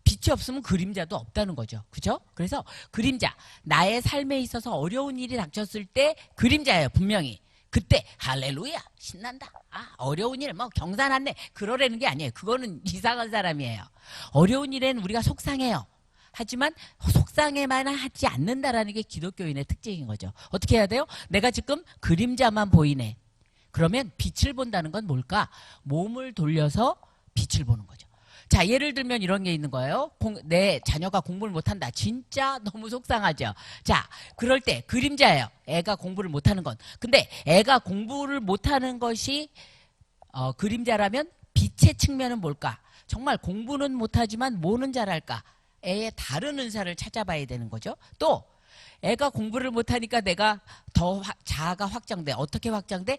빛이 없으면 그림자도 없다는 거죠. 그죠? 그래서 그림자, 나의 삶에 있어서 어려운 일이 닥쳤을 때 그림자예요. 분명히. 그때 할렐루야 신난다. 어려운 일 경사났네. 그러라는 게 아니에요. 그거는 이상한 사람이에요. 어려운 일에는 우리가 속상해요. 하지만 속상해만 하지 않는다라는 게 기독교인의 특징인 거죠. 어떻게 해야 돼요? 내가 지금 그림자만 보이네. 그러면 빛을 본다는 건 뭘까? 몸을 돌려서 빛을 보는 거죠. 자, 예를 들면 이런 게 있는 거예요. 내 자녀가 공부를 못한다. 진짜 너무 속상하죠. 자, 그럴 때 그림자예요. 애가 공부를 못하는 건. 근데 애가 공부를 못하는 것이 그림자라면 빛의 측면은 뭘까? 정말 공부는 못하지만 뭐는 잘할까? 애의 다른 은사를 찾아봐야 되는 거죠. 또 애가 공부를 못하니까 내가 더 자아가 확장돼. 어떻게 확장돼?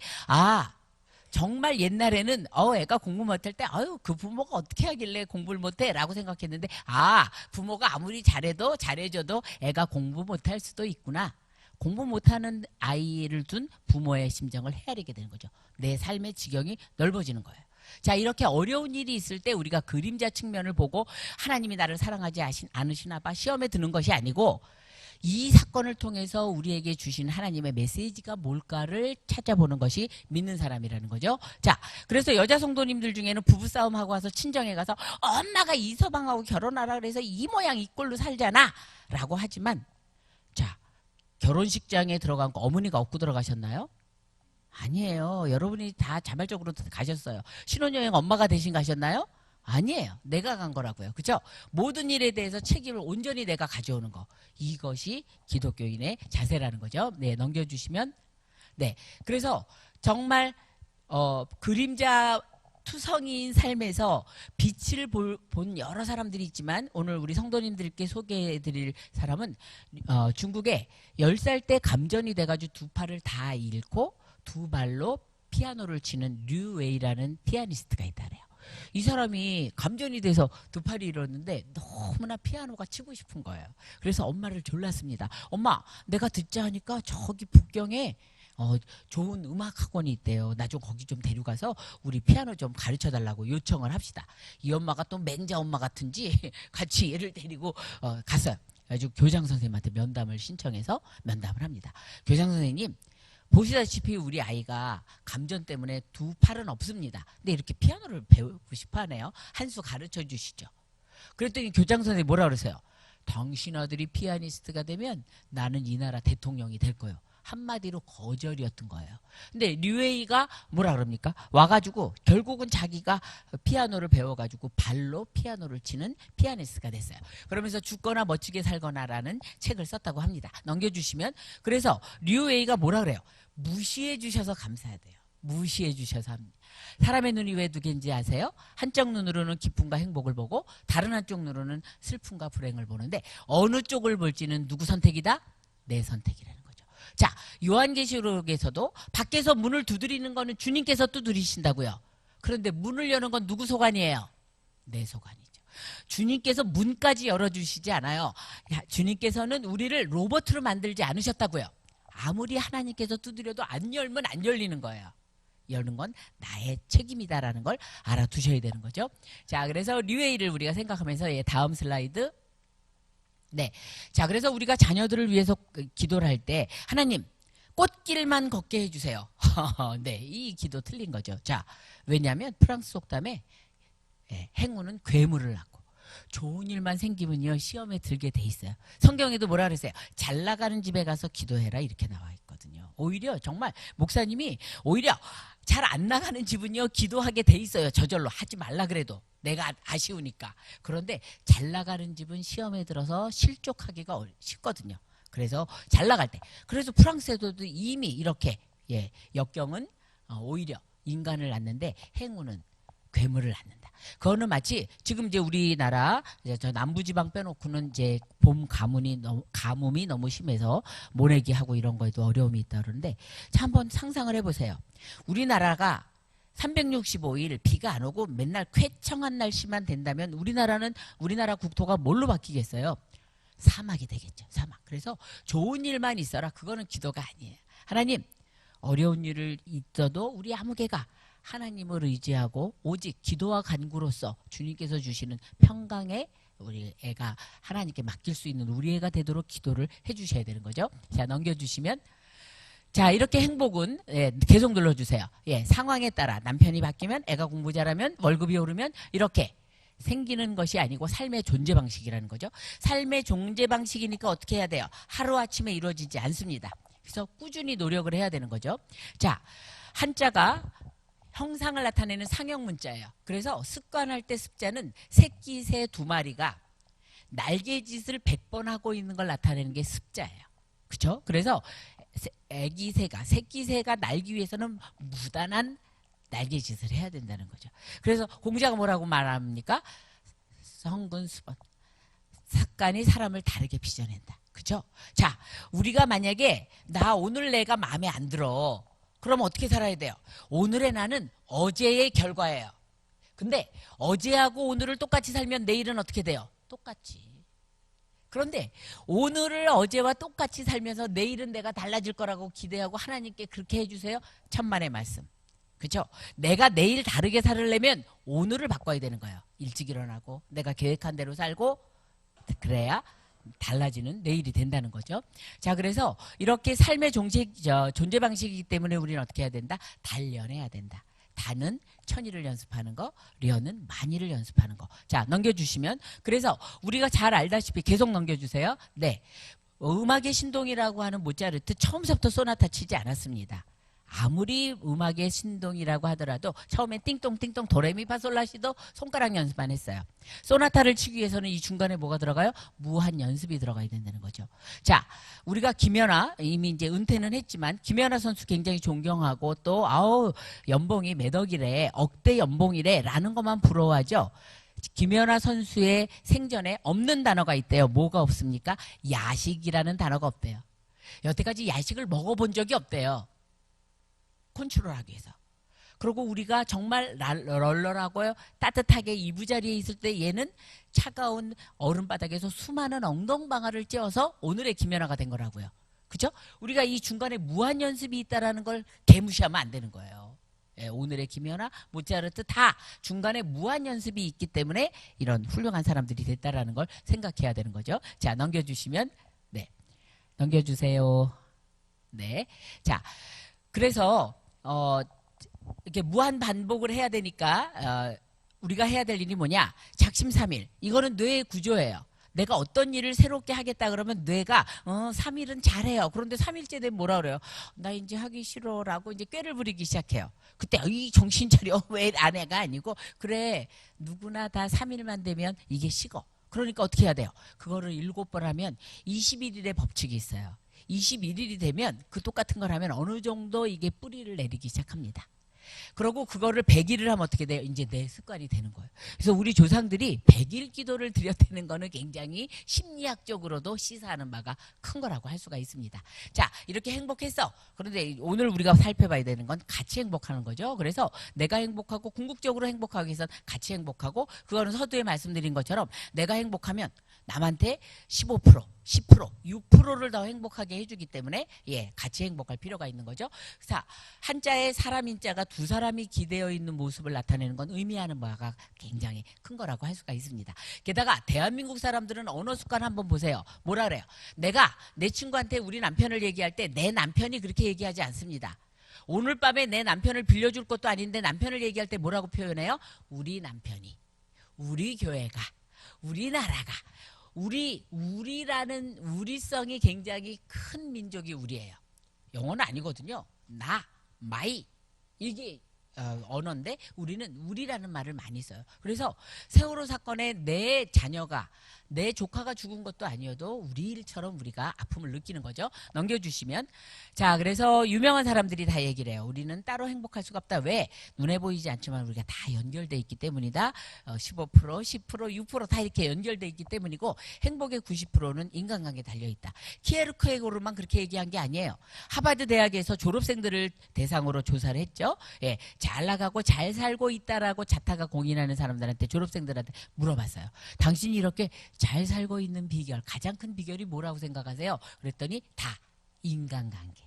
정말 옛날에는 애가 공부 못할 때 그 부모가 어떻게 하길래 공부를 못해? 라고 생각했는데 부모가 아무리 잘해줘도 애가 공부 못할 수도 있구나. 공부 못하는 아이를 둔 부모의 심정을 헤아리게 되는 거죠. 내 삶의 지경이 넓어지는 거예요. 자, 이렇게 어려운 일이 있을 때 우리가 그림자 측면을 보고 하나님이 나를 사랑하지 않으시나 봐 시험에 드는 것이 아니고 이 사건을 통해서 우리에게 주신 하나님의 메시지가 뭘까를 찾아보는 것이 믿는 사람이라는 거죠. 자, 그래서 여자 성도님들 중에는 부부싸움하고 와서 친정에 가서 엄마가 이서방하고 결혼하라 그래서 이 모양 이 꼴로 살잖아 라고 하지만, 자, 결혼식장에 들어간 거 어머니가 업고 들어가셨나요? 아니에요. 여러분이 다 자발적으로 가셨어요. 신혼여행 엄마가 대신 가셨나요? 아니에요. 내가 간 거라고요. 그죠? 모든 일에 대해서 책임을 온전히 내가 가져오는 거. 이것이 기독교인의 자세라는 거죠. 네, 넘겨주시면. 네. 그래서 정말, 그림자 투성이인 삶에서 빛을 본 여러 사람들이 있지만 오늘 우리 성도님들께 소개해 드릴 사람은, 중국에 10살 때 감전이 돼가지고 두 팔을 다 잃고 두 발로 피아노를 치는 류웨이라는 피아니스트가 있다래요. 이 사람이 감전이 돼서 두 팔이 잃었는데 너무나 피아노가 치고 싶은 거예요. 그래서 엄마를 졸랐습니다. 엄마, 내가 듣자 하니까 저기 북경에 좋은 음악 학원이 있대요. 나 좀 거기 좀 데려가서 우리 피아노 좀 가르쳐 달라고 요청을 합시다. 이 엄마가 또 맹자 엄마 같은지 같이 얘를 데리고 갔어요. 아주 교장 선생님한테 면담을 신청해서 면담을 합니다. 교장 선생님, 보시다시피 우리 아이가 감전 때문에 두 팔은 없습니다. 근데 이렇게 피아노를 배우고 싶어 하네요. 한 수 가르쳐 주시죠. 그랬더니 교장 선생님이 뭐라 그러세요? 당신 아들이 피아니스트가 되면 나는 이 나라 대통령이 될 거예요. 한마디로 거절이었던 거예요. 근데 류웨이가 뭐라 그럽니까? 와가지고 결국은 자기가 피아노를 배워가지고 발로 피아노를 치는 피아니스트가 됐어요. 그러면서 죽거나 멋지게 살거나라는 책을 썼다고 합니다. 넘겨주시면. 그래서 류웨이가 뭐라 그래요? 무시해 주셔서 감사하대요. 무시해 주셔서 합니다. 사람의 눈이 왜 두 개인지 아세요? 한쪽 눈으로는 기쁨과 행복을 보고 다른 한쪽 눈으로는 슬픔과 불행을 보는데 어느 쪽을 볼지는 누구 선택이다? 내 선택이라는 거죠. 자, 요한계시록에서도 밖에서 문을 두드리는 거는 주님께서 두드리신다고요. 그런데 문을 여는 건 누구 소관이에요? 내 소관이죠. 주님께서 문까지 열어주시지 않아요. 주님께서는 우리를 로봇으로 만들지 않으셨다고요. 아무리 하나님께서 두드려도 안 열면 안 열리는 거예요. 여는 건 나의 책임이다라는 걸 알아두셔야 되는 거죠. 자, 그래서 류웨이를 우리가 생각하면서 다음 슬라이드. 네. 자, 그래서 우리가 자녀들을 위해서 기도를 할 때 하나님 꽃길만 걷게 해주세요. 네, 이 기도 틀린 거죠. 자, 왜냐하면 프랑스 속담에 행운은 괴물을 낳고 좋은 일만 생기면요 시험에 들게 돼 있어요. 성경에도 뭐라 그랬어요? 잘 나가는 집에 가서 기도해라 이렇게 나와 있거든요. 오히려 정말 목사님이 오히려 잘 안 나가는 집은요 기도하게 돼 있어요. 저절로 하지 말라 그래도 내가 아쉬우니까. 그런데 잘 나가는 집은 시험에 들어서 실족하기가 쉽거든요. 그래서 잘 나갈 때. 그래서 프랑스에도 이미 이렇게 역경은 오히려 인간을 낳는데 행운은 괴물을 낳는다. 그거는 마치 지금 이제 우리나라 저 남부지방 빼놓고는 이제 봄 가뭄이 너무 심해서 모내기 하고 이런 거에도 어려움이 있다 그러는데 자 한번 상상을 해보세요. 우리나라가 365일 비가 안 오고 맨날 쾌청한 날씨만 된다면 우리나라 국토가 뭘로 바뀌겠어요? 사막이 되겠죠. 사막. 그래서 좋은 일만 있어라. 그거는 기도가 아니에요. 하나님 어려운 일을 있어도 우리 아무개가 하나님을 의지하고 오직 기도와 간구로서 주님께서 주시는 평강에 우리 애가 하나님께 맡길 수 있는 우리 애가 되도록 기도를 해주셔야 되는 거죠. 자, 넘겨주시면 자, 이렇게 행복은 계속 눌러주세요. 상황에 따라 남편이 바뀌면 애가 공부 잘하면 월급이 오르면 이렇게 생기는 것이 아니고 삶의 존재 방식이라는 거죠. 삶의 존재 방식이니까 어떻게 해야 돼요? 하루아침에 이루어지지 않습니다. 그래서 꾸준히 노력을 해야 되는 거죠. 자, 한자가 형상을 나타내는 상형 문자예요. 그래서 습관할 때 습자는 새끼 새 두 마리가 날개짓을 100번 하고 있는 걸 나타내는 게 습자예요. 그렇죠? 그래서 새끼 새가 날기 위해서는 무단한 날개짓을 해야 된다는 거죠. 그래서 공자가 뭐라고 말합니까? 성근수번. 삭간이 사람을 다르게 빚어낸다. 그렇죠? 자, 우리가 만약에 나 오늘 내가 마음에 안 들어. 그럼 어떻게 살아야 돼요? 오늘의 나는 어제의 결과예요. 근데 어제하고 오늘을 똑같이 살면 내일은 어떻게 돼요? 똑같이. 그런데 오늘을 어제와 똑같이 살면서 내일은 내가 달라질 거라고 기대하고 하나님께 그렇게 해주세요. 천만의 말씀. 그죠? 내가 내일 다르게 살려면 오늘을 바꿔야 되는 거예요. 일찍 일어나고 내가 계획한 대로 살고 그래야 달라지는 내일이 된다는 거죠. 자, 그래서 이렇게 삶의 존재 방식이기 때문에 우리는 어떻게 해야 된다? 단련해야 된다. 단은 천일을 연습하는 거, 련은 만일을 연습하는 거. 자, 넘겨주시면 그래서 우리가 잘 알다시피 계속 넘겨주세요. 네, 음악의 신동이라고 하는 모차르트 처음부터 소나타 치지 않았습니다. 아무리 음악의 신동이라고 하더라도 처음에 띵똥띵똥 도레미파솔라시도 손가락 연습만 했어요. 소나타를 치기 위해서는 이 중간에 뭐가 들어가요? 무한 연습이 들어가야 된다는 거죠. 자, 우리가 김연아 이미 이제 은퇴는 했지만 김연아 선수 굉장히 존경하고 또 아우 연봉이 몇 억이래, 억대 연봉이래라는 것만 부러워하죠. 김연아 선수의 생전에 없는 단어가 있대요. 뭐가 없습니까? 야식이라는 단어가 없대요. 여태까지 야식을 먹어본 적이 없대요. 컨트롤하기 위해서. 그리고 우리가 정말 널널하고요 따뜻하게 이부자리에 있을 때 얘는 차가운 얼음바닥에서 수많은 엉덩방아를 찧어서 오늘의 김연아가 된 거라고요. 그죠? 우리가 이 중간에 무한연습이 있다는 걸 개무시하면 안 되는 거예요. 예, 오늘의 김연아, 모차르트 다 중간에 무한연습이 있기 때문에 이런 훌륭한 사람들이 됐다는 걸 생각해야 되는 거죠. 자, 넘겨주시면 네, 넘겨주세요. 네, 자, 그래서 이렇게 무한 반복을 해야 되니까 우리가 해야 될 일이 뭐냐? 작심삼일. 이거는 뇌의 구조예요. 내가 어떤 일을 새롭게 하겠다 그러면 뇌가 3일은 잘해요. 그런데 3일째 되면 뭐라 그래요? 나 이제 하기 싫어라고 이제 꾀를 부리기 시작해요. 그때 이 정신 차려. 왜 안 해가 아니고 그래 누구나 다 3일만 되면 이게 식어. 그러니까 어떻게 해야 돼요? 그거를 7번 하면 21일의 법칙이 있어요. 21일이 되면 그 똑같은 걸 하면 어느 정도 이게 뿌리를 내리기 시작합니다. 그러고 그거를 100일을 하면 어떻게 돼요? 이제 내 습관이 되는 거예요. 그래서 우리 조상들이 100일 기도를 드렸다는 거는 굉장히 심리학적으로도 시사하는 바가 큰 거라고 할 수가 있습니다. 자, 이렇게 행복했어. 그런데 오늘 우리가 살펴봐야 되는 건 같이 행복하는 거죠. 그래서 내가 행복하고 궁극적으로 행복하기 위해서는 같이 행복하고 그거는 서두에 말씀드린 것처럼 내가 행복하면 남한테 15%, 10%, 6%를 더 행복하게 해주기 때문에 예, 같이 행복할 필요가 있는 거죠. 자, 한자에 사람인자가 두 사람이 기대어 있는 모습을 나타내는 건 의미하는 바가 굉장히 큰 거라고 할 수가 있습니다. 게다가 대한민국 사람들은 언어 습관 한번 보세요. 뭐라 그래요? 내가 내 친구한테 우리 남편을 얘기할 때 내 남편이 그렇게 얘기하지 않습니다. 오늘 밤에 내 남편을 빌려줄 것도 아닌데 남편을 얘기할 때 뭐라고 표현해요? 우리 남편이, 우리 교회가, 우리나라가, 우리라는 우리성이 굉장히 큰 민족이 우리예요. 영어는 아니거든요. 나, 마이 이게 언어인데 우리는 우리라는 말을 많이 써요. 그래서 세월호 사건에 내 자녀가 내 조카가 죽은 것도 아니어도 우리 일처럼 우리가 아픔을 느끼는 거죠. 넘겨주시면 자, 그래서 유명한 사람들이 다 얘기를 해요. 우리는 따로 행복할 수가 없다. 왜? 눈에 보이지 않지만 우리가 다 연결돼 있기 때문이다. 15%, 10%, 6%다 이렇게 연결돼 있기 때문이고 행복의 90%는 인간관계에 달려있다. 키에르케고르만 그렇게 얘기한 게 아니에요. 하버드 대학에서 졸업생들을 대상으로 조사를 했죠. 예, 잘 나가고 잘 살고 있다라고 자타가 공인하는 사람들한테 졸업생들한테 물어봤어요. 당신이 이렇게 잘 살고 있는 비결, 가장 큰 비결이 뭐라고 생각하세요? 그랬더니 다 인간관계.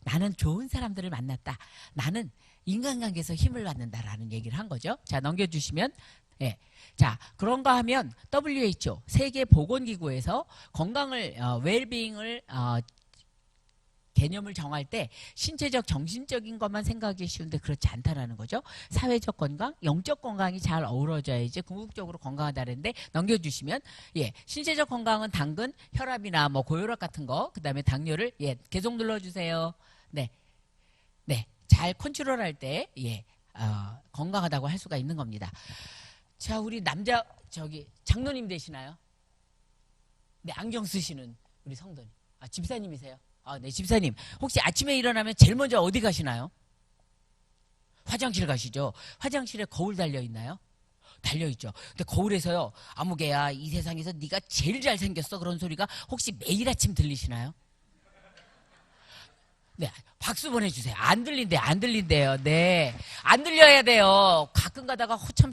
나는 좋은 사람들을 만났다. 나는 인간관계에서 힘을 받는다라는 얘기를 한 거죠. 자, 넘겨주시면 예. 자, 그런가 하면 WHO 세계보건기구에서 건강을 웰빙을 개념을 정할 때 신체적, 정신적인 것만 생각하기 쉬운데 그렇지 않다라는 거죠. 사회적 건강, 영적 건강이 잘 어우러져야지 궁극적으로 건강하다는데 넘겨주시면 예, 신체적 건강은 당근, 혈압이나 뭐 고혈압 같은 거, 그 다음에 당뇨를 예, 계속 눌러주세요. 네, 네, 잘 컨트롤할 때 예, 건강하다고 할 수가 있는 겁니다. 자, 우리 남자 장로님 되시나요? 네, 안경 쓰시는 우리 성도님. 아, 집사님이세요? 아, 네, 집사님. 혹시 아침에 일어나면 제일 먼저 어디 가시나요? 화장실 가시죠? 화장실에 거울 달려있나요? 달려있죠. 근데 거울에서요, 아무개야, 이 세상에서 네가 제일 잘생겼어. 그런 소리가 혹시 매일 아침 들리시나요? 네, 박수 보내주세요. 안 들린대요, 안 들린대요. 네, 안 들려야 돼요. 가끔 가다가 참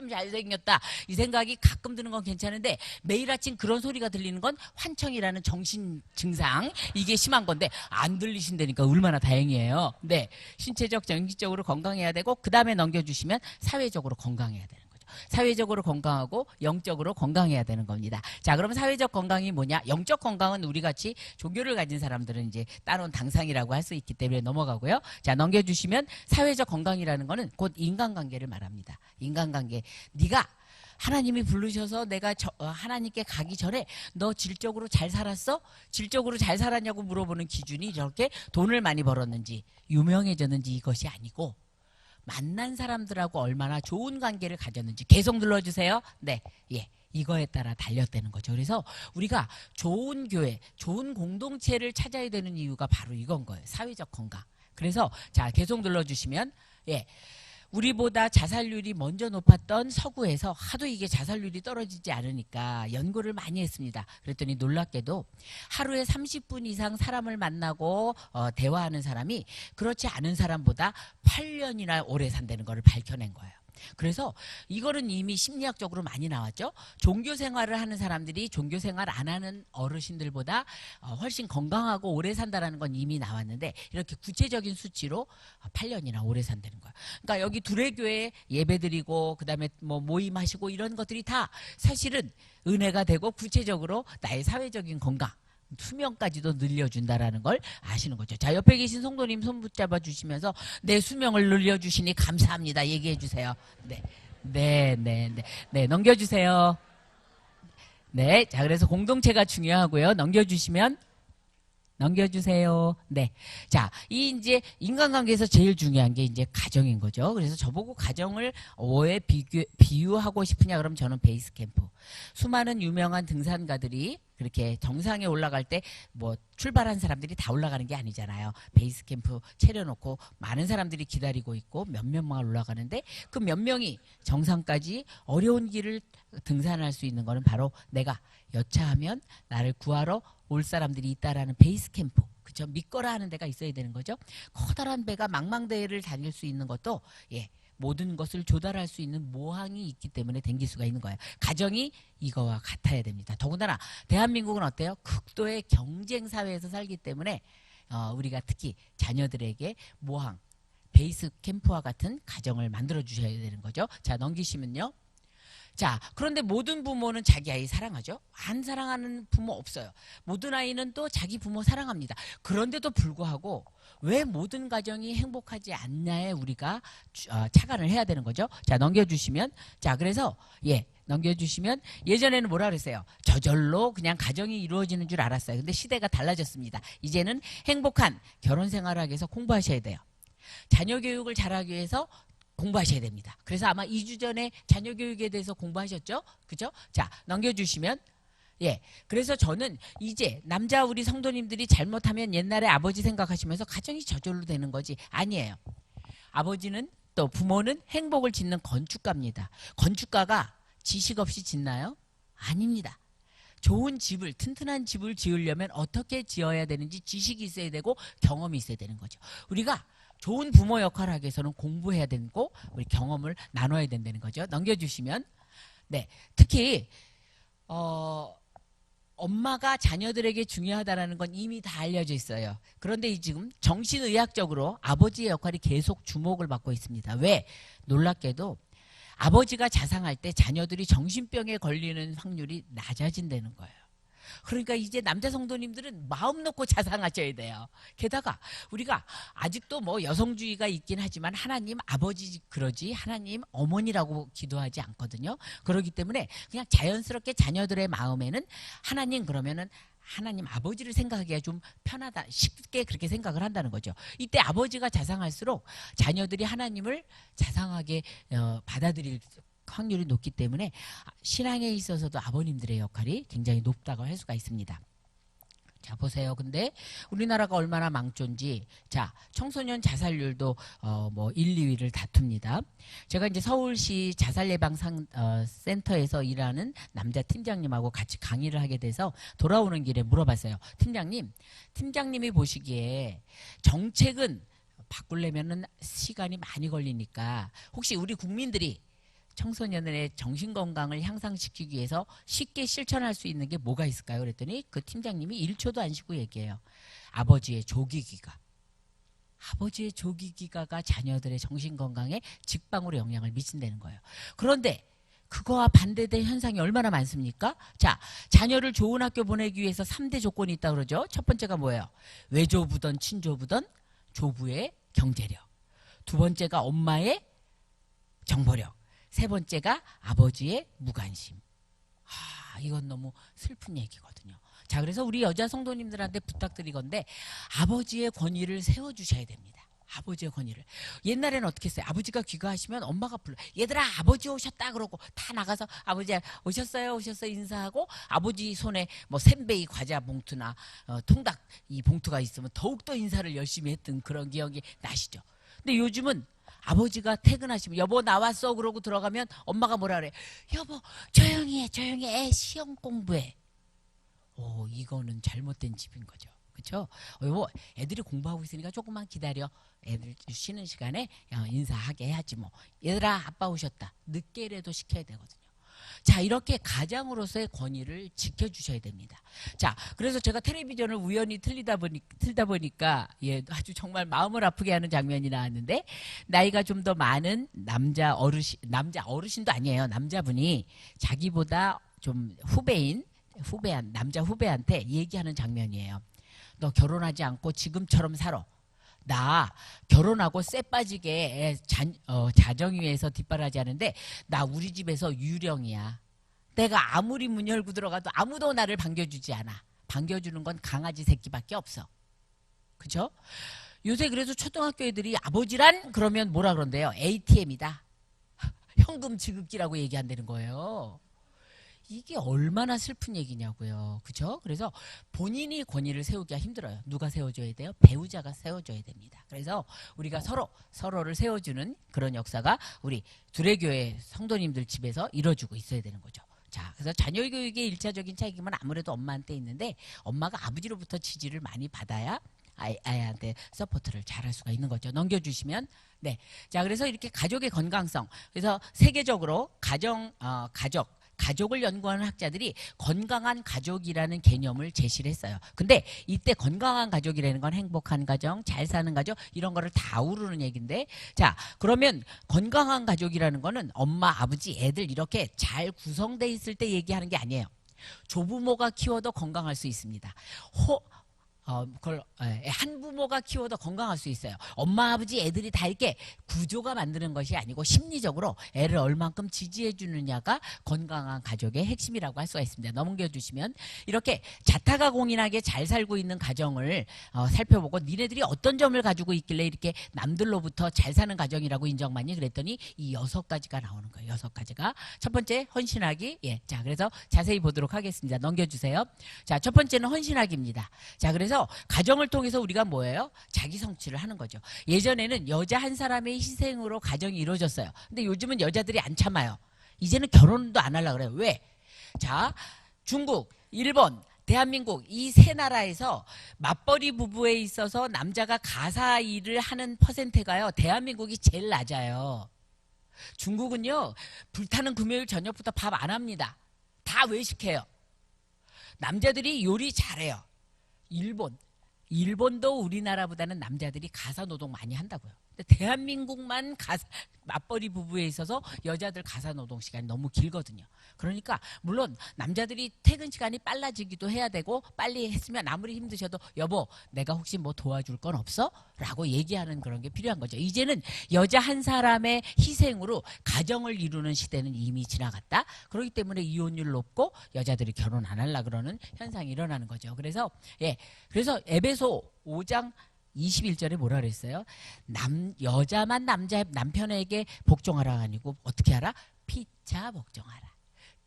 잘생겼다 이 생각이 가끔 드는 건 괜찮은데 매일 아침 그런 소리가 들리는 건 환청이라는 정신 증상, 이게 심한 건데 안 들리신다니까 얼마나 다행이에요. 네, 신체적, 정신적으로 건강해야 되고 그 다음에 넘겨주시면 사회적으로 건강해야 되는 거죠. 사회적으로 건강하고 영적으로 건강해야 되는 겁니다. 자, 그럼 사회적 건강이 뭐냐? 영적 건강은 우리 같이 종교를 가진 사람들은 이제 따놓은 당상이라고 할 수 있기 때문에 넘어가고요. 자, 넘겨주시면 사회적 건강이라는 거는 곧 인간관계를 말합니다. 인간관계. 네가 하나님이 부르셔서 내가 하나님께 가기 전에 너 질적으로 잘 살았어? 질적으로 잘 살았냐고 물어보는 기준이 저렇게 돈을 많이 벌었는지 유명해졌는지 이것이 아니고 만난 사람들하고 얼마나 좋은 관계를 가졌는지. 계속 눌러주세요. 네, 예, 이거에 따라 달렸다는 거죠. 그래서 우리가 좋은 교회, 좋은 공동체를 찾아야 되는 이유가 바로 이건 거예요. 사회적 건강. 그래서 자, 계속 눌러주시면 예, 우리보다 자살률이 먼저 높았던 서구에서 하도 이게 자살률이 떨어지지 않으니까 연구를 많이 했습니다. 그랬더니 놀랍게도 하루에 30분 이상 사람을 만나고 대화하는 사람이 그렇지 않은 사람보다 8년이나 오래 산다는 걸 밝혀낸 거예요. 그래서 이거는 이미 심리학적으로 많이 나왔죠. 종교 생활을 하는 사람들이 종교 생활 안 하는 어르신들보다 훨씬 건강하고 오래 산다는 건 이미 나왔는데 이렇게 구체적인 수치로 8년이나 오래 산다는 거예요. 그러니까 여기 두레교회 예배드리고 그다음에 뭐 모임하시고 이런 것들이 다 사실은 은혜가 되고 구체적으로 나의 사회적인 건강, 수명까지도 늘려준다라는 걸 아시는 거죠. 자, 옆에 계신 성도님 손 붙잡아 주시면서 내 수명을 늘려주시니 감사합니다. 얘기해 주세요. 네, 넘겨주세요. 네, 자, 그래서 공동체가 중요하고요. 넘겨주세요. 네. 자, 이 이제 인간관계에서 제일 중요한 게 이제 가정인 거죠. 그래서 저보고 가정을 왜 비유하고 싶으냐 그러면 저는 베이스 캠프. 수많은 유명한 등산가들이 그렇게 정상에 올라갈 때 뭐 출발한 사람들이 다 올라가는 게 아니잖아요. 베이스 캠프 차려놓고 많은 사람들이 기다리고 있고 몇몇 명만 올라가는데 그 몇 명이 정상까지 어려운 길을 등산할 수 있는 거는 바로 내가 여차하면 나를 구하러 올 사람들이 있다라는 베이스 캠프. 그죠? 믿거라 하는 데가 있어야 되는 거죠. 커다란 배가 망망대해를 다닐 수 있는 것도 예, 모든 것을 조달할 수 있는 모항이 있기 때문에 댕길 수가 있는 거예요. 가정이 이거와 같아야 됩니다. 더군다나 대한민국은 어때요? 극도의 경쟁 사회에서 살기 때문에 우리가 특히 자녀들에게 모항, 베이스 캠프와 같은 가정을 만들어 주셔야 되는 거죠. 자, 넘기시면요. 자, 그런데 모든 부모는 자기 아이 사랑하죠? 안 사랑하는 부모 없어요. 모든 아이는 또 자기 부모 사랑합니다. 그런데도 불구하고 왜 모든 가정이 행복하지 않냐에 우리가 착안을 해야 되는 거죠. 자, 넘겨주시면. 자, 그래서 예, 넘겨주시면 예전에는 뭐라 그랬어요? 저절로 그냥 가정이 이루어지는 줄 알았어요. 근데 시대가 달라졌습니다. 이제는 행복한 결혼 생활을 하기 위해서 공부하셔야 돼요. 자녀 교육을 잘하기 위해서 공부하셔야 됩니다. 그래서 아마 2주 전에 자녀 교육에 대해서 공부하셨죠? 그죠? 자, 넘겨주시면. 예. 그래서 저는 이제 남자 우리 성도님들이 잘못하면 옛날에 아버지 생각하시면서 가정이 저절로 되는 거지. 아니에요. 아버지는 또 부모는 행복을 짓는 건축가입니다. 건축가가 지식 없이 짓나요? 아닙니다. 좋은 집을, 튼튼한 집을 지으려면 어떻게 지어야 되는지 지식이 있어야 되고 경험이 있어야 되는 거죠. 우리가 좋은 부모 역할을 하기 위해서는 공부해야 되고 우리 경험을 나눠야 된다는 거죠. 넘겨주시면. 네, 특히 엄마가 자녀들에게 중요하다는 건 이미 다 알려져 있어요. 그런데 지금 정신의학적으로 아버지의 역할이 계속 주목을 받고 있습니다. 왜? 놀랍게도 아버지가 자상할 때 자녀들이 정신병에 걸리는 확률이 낮아진다는 거예요. 그러니까 이제 남자 성도님들은 마음 놓고 자상하셔야 돼요. 게다가 우리가 아직도 뭐 여성주의가 있긴 하지만 하나님 아버지 그러지 하나님 어머니라고 기도하지 않거든요. 그렇기 때문에 그냥 자연스럽게 자녀들의 마음에는 하나님 그러면은 하나님 아버지를 생각하기가 좀 편하다, 쉽게 그렇게 생각을 한다는 거죠. 이때 아버지가 자상할수록 자녀들이 하나님을 자상하게 받아들일 확률이 높기 때문에 신앙에 있어서도 아버님들의 역할이 굉장히 높다고 할 수가 있습니다. 자, 보세요. 근데 우리나라가 얼마나 망조인지. 자, 청소년 자살률도 뭐 1, 2위를 다툽니다. 제가 이제 서울시 자살예방센터에서 일하는 남자 팀장님하고 같이 강의를 하게 돼서 돌아오는 길에 물어봤어요. 팀장님이 보시기에 정책은 바꾸려면은 시간이 많이 걸리니까 혹시 우리 국민들이 청소년의 정신건강을 향상시키기 위해서 쉽게 실천할 수 있는 게 뭐가 있을까요? 그랬더니 그 팀장님이 1초도 안 쉬고 얘기해요. 아버지의 조기기가. 아버지의 조기기가가 자녀들의 정신건강에 직방으로 영향을 미친다는 거예요. 그런데 그거와 반대된 현상이 얼마나 많습니까? 자, 자녀를 좋은 학교 보내기 위해서 3대 조건이 있다고 그러죠. 첫 번째가 뭐예요? 외조부든 친조부든 조부의 경제력. 두 번째가 엄마의 정보력. 세 번째가 아버지의 무관심. 이건 너무 슬픈 얘기거든요. 자, 그래서 우리 여자 성도님들한테 부탁드리건데 아버지의 권위를 세워주셔야 됩니다. 아버지의 권위를. 옛날에는 어떻게 했어요? 아버지가 귀가하시면 엄마가 불러. 얘들아, 아버지 오셨다 그러고 다 나가서 아버지 오셨어요 인사하고 아버지 손에 뭐 샌베이 과자 봉투나 통닭 이 봉투가 있으면 더욱더 인사를 열심히 했던 그런 기억이 나시죠? 근데 요즘은 아버지가 퇴근하시면 여보 나왔어 그러고 들어가면 엄마가 뭐라 그래? 여보 조용히 해 시험 공부해. 이거는 잘못된 집인 거죠. 그렇죠? 여보 애들이 공부하고 있으니까 조금만 기다려. 애들 쉬는 시간에 인사하게 해야지 뭐. 얘들아 아빠 오셨다. 늦게라도 시켜야 되거든요. 자, 이렇게 가장으로서의 권위를 지켜주셔야 됩니다. 자, 그래서 제가 텔레비전을 우연히 틀다 보니까 예, 아주 정말 마음을 아프게 하는 장면이 나왔는데 나이가 좀 더 많은 남자 어르신도 아니에요. 남자분이 자기보다 좀 남자 후배한테 얘기하는 장면이에요. 너 결혼하지 않고 지금처럼 살아. 나 결혼하고 쎄 빠지게 자정 위에서 뒷바라지 하는데 나 우리 집에서 유령이야. 내가 아무리 문 열고 들어가도 아무도 나를 반겨주지 않아. 반겨주는 건 강아지 새끼밖에 없어. 그죠? 요새 그래서 초등학교 애들이 아버지란 그러면 뭐라 그런대요? ATM이다. 현금 지급기라고 얘기한다는 거예요. 이게 얼마나 슬픈 얘기냐고요. 그죠? 그래서 본인이 권위를 세우기가 힘들어요. 누가 세워줘야 돼요? 배우자가 세워줘야 됩니다. 그래서 우리가 서로를 세워주는 그런 역사가 우리 두레교회 성도님들 집에서 이루어지고 있어야 되는 거죠. 자, 그래서 자녀 교육의 1차적인 책임은 아무래도 엄마한테 있는데 엄마가 아버지로부터 지지를 많이 받아야 아이한테 서포트를 잘할 수가 있는 거죠. 넘겨주시면. 네. 자, 그래서 이렇게 가족의 건강성. 그래서 세계적으로 가족을 연구하는 학자들이 건강한 가족이라는 개념을 제시를 했어요. 근데 이때 건강한 가족이라는 건 행복한 가정, 잘 사는 가족 이런 거를 다 우르는 얘기인데 자, 그러면 건강한 가족이라는 거는 엄마, 아버지, 애들 이렇게 잘 구성돼 있을 때 얘기하는 게 아니에요. 조부모가 키워도 건강할 수 있습니다. 한부모가 키워도 건강할 수 있어요. 엄마, 아버지, 애들이 다 이렇게 구조가 만드는 것이 아니고 심리적으로 애를 얼만큼 지지해 주느냐가 건강한 가족의 핵심이라고 할 수가 있습니다. 넘겨주시면 이렇게 자타가 공인하게 잘 살고 있는 가정을 살펴보고 니네들이 어떤 점을 가지고 있길래 이렇게 남들로부터 잘 사는 가정이라고 인정받니? 그랬더니 이 6가지가 나오는 거예요. 6가지가. 첫 번째 헌신하기. 예, 자, 그래서 자세히 보도록 하겠습니다. 넘겨주세요. 자, 첫 번째는 헌신하기입니다. 자, 그래서 가정을 통해서 우리가 뭐예요? 자기 성취를 하는 거죠. 예전에는 여자 한 사람의 희생으로 가정이 이루어졌어요. 근데 요즘은 여자들이 안 참아요. 이제는 결혼도 안 하려고 그래요. 왜? 자, 중국, 일본, 대한민국 이 세 나라에서 맞벌이 부부에 있어서 남자가 가사 일을 하는 퍼센트가요. 대한민국이 제일 낮아요. 중국은요. 불타는 금요일 저녁부터 밥 안 합니다. 다 외식해요. 남자들이 요리 잘해요. 일본도 우리나라보다는 남자들이 가사 노동 많이 한다고요. 근데 대한민국만 맞벌이 부부에 있어서 여자들 가사 노동 시간이 너무 길거든요. 그러니까 물론 남자들이 퇴근 시간이 빨라지기도 해야 되고 빨리 했으면 아무리 힘드셔도 여보 내가 혹시 뭐 도와줄 건 없어? 라고 얘기하는 그런 게 필요한 거죠. 이제는 여자 한 사람의 희생으로 가정을 이루는 시대는 이미 지나갔다. 그렇기 때문에 이혼율 높고 여자들이 결혼 안 하려고 그러는 현상이 일어나는 거죠. 그래서 그래서 에베소 5장 21절에 뭐라 그랬어요? 남편에게 복종하라 아니고 어떻게 하라? 피차 복종하라.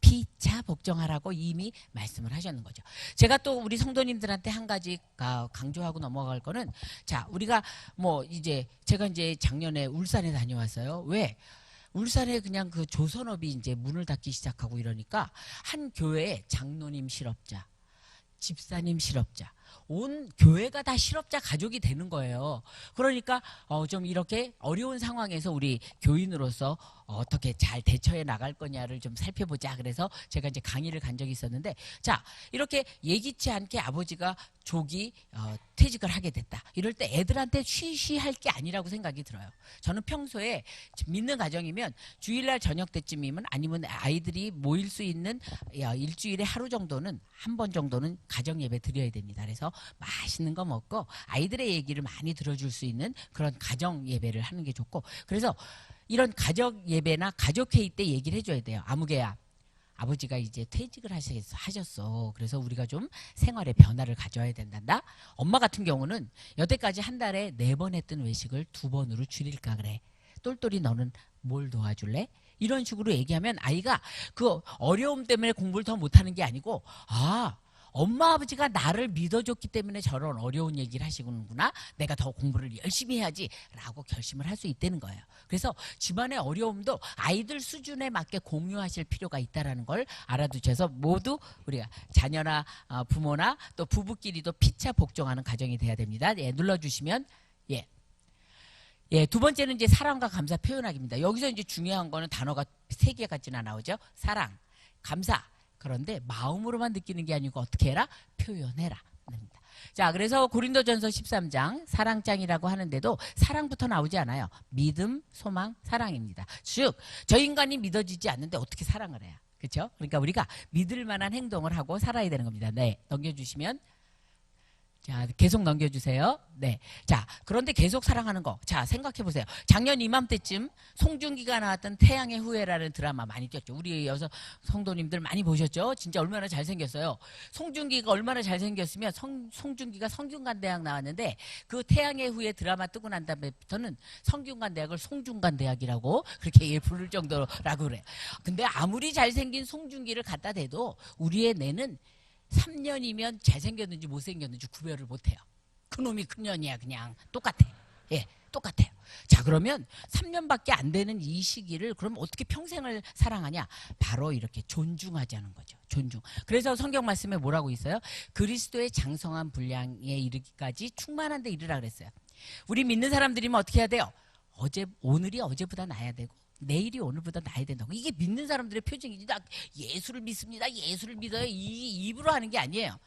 피차 복종하라고 이미 말씀을 하셨는 거죠. 제가 또 우리 성도님들한테 한 가지 강조하고 넘어갈 거는, 자, 우리가 뭐 이제 제가 이제 작년에 울산에 다녀왔어요. 왜? 울산에 그냥 그 조선업이 이제 문을 닫기 시작하고 이러니까 한 교회에 장로님 실업자, 집사님 실업자, 온 교회가 다 실업자 가족이 되는 거예요. 그러니까 좀 이렇게 어려운 상황에서 우리 교인으로서 어떻게 잘 대처해 나갈 거냐를 좀 살펴보자. 그래서 제가 이제 강의를 간 적이 있었는데, 자, 이렇게 예기치 않게 아버지가 조기 퇴직을 하게 됐다. 이럴 때 애들한테 쉬쉬할 게 아니라고 생각이 들어요. 저는 평소에 믿는 가정이면 주일날 저녁 때쯤이면, 아니면 아이들이 모일 수 있는 일주일에 하루 정도는, 한 번 정도는 가정 예배 드려야 됩니다. 그래서 맛있는 거 먹고 아이들의 얘기를 많이 들어줄 수 있는 그런 가정 예배를 하는 게 좋고, 그래서 이런 가족 예배나 가족 회의 때 얘기를 해줘야 돼요. 아무개야, 아버지가 이제 퇴직을 하셨어. 그래서 우리가 좀 생활의 변화를 가져야 된단다. 엄마 같은 경우는 여태까지 한 달에 4번 했던 외식을 2번으로 줄일까 그래. 똘똘이 너는 뭘 도와줄래? 이런 식으로 얘기하면 아이가 그 어려움 때문에 공부를 더 못하는 게 아니고, 아, 엄마 아버지가 나를 믿어줬기 때문에 저런 어려운 얘기를 하시는구나, 내가 더 공부를 열심히 해야지 라고 결심을 할 수 있다는 거예요. 그래서 집안의 어려움도 아이들 수준에 맞게 공유하실 필요가 있다는 걸 알아두셔서 모두 우리가 자녀나 부모나 또 부부끼리도 피차 복종하는 가정이 돼야 됩니다. 예, 눌러주시면, 예, 두 번째는 이제 사랑과 감사 표현하기입니다. 여기서 이제 중요한 거는 단어가 3개까지나 나오죠. 사랑, 감사. 그런데 마음으로만 느끼는 게 아니고 어떻게 해라? 표현해라. 자, 그래서 고린도전서 13장 사랑장이라고 하는데도 사랑부터 나오지 않아요. 믿음, 소망, 사랑입니다. 즉, 저 인간이 믿어지지 않는데 어떻게 사랑을 해요? 그렇죠? 그러니까 우리가 믿을 만한 행동을 하고 살아야 되는 겁니다. 네, 넘겨주시면. 자, 계속 넘겨주세요. 네. 자, 그런데 계속 사랑하는 거. 자, 생각해보세요. 작년 이맘때쯤 송중기가 나왔던 태양의 후예라는 드라마 많이 뛰었죠. 우리 여성 성도님들 많이 보셨죠? 진짜 얼마나 잘생겼어요. 송중기가 얼마나 잘생겼으면 송중기가 성균관대학 나왔는데, 그 태양의 후예 드라마 뜨고 난 다음부터는 성균관대학을 송중관대학이라고 그렇게 부를 정도라고 그래요. 근데 아무리 잘생긴 송중기를 갖다 대도 우리의 뇌는 3년이면 잘생겼는지 못생겼는지 구별을 못해요. 그놈이 큰년이야. 그냥 똑같아. 예, 똑같아요. 자, 그러면 3년밖에 안 되는 이 시기를 그럼 어떻게 평생을 사랑하냐? 바로 이렇게 존중하자는 거죠. 존중. 그래서 성경 말씀에 뭐라고 있어요? 그리스도의 장성한 분량에 이르기까지 충만한 데 이르라 그랬어요. 우리 믿는 사람들이면 어떻게 해야 돼요? 오늘이 어제보다 나아야 되고 내일이 오늘보다 나아야 된다고. 이게 믿는 사람들의 표정이지. 나 예수를 믿습니다, 예수를 믿어요, 이 입으로 하는 게 아니에요.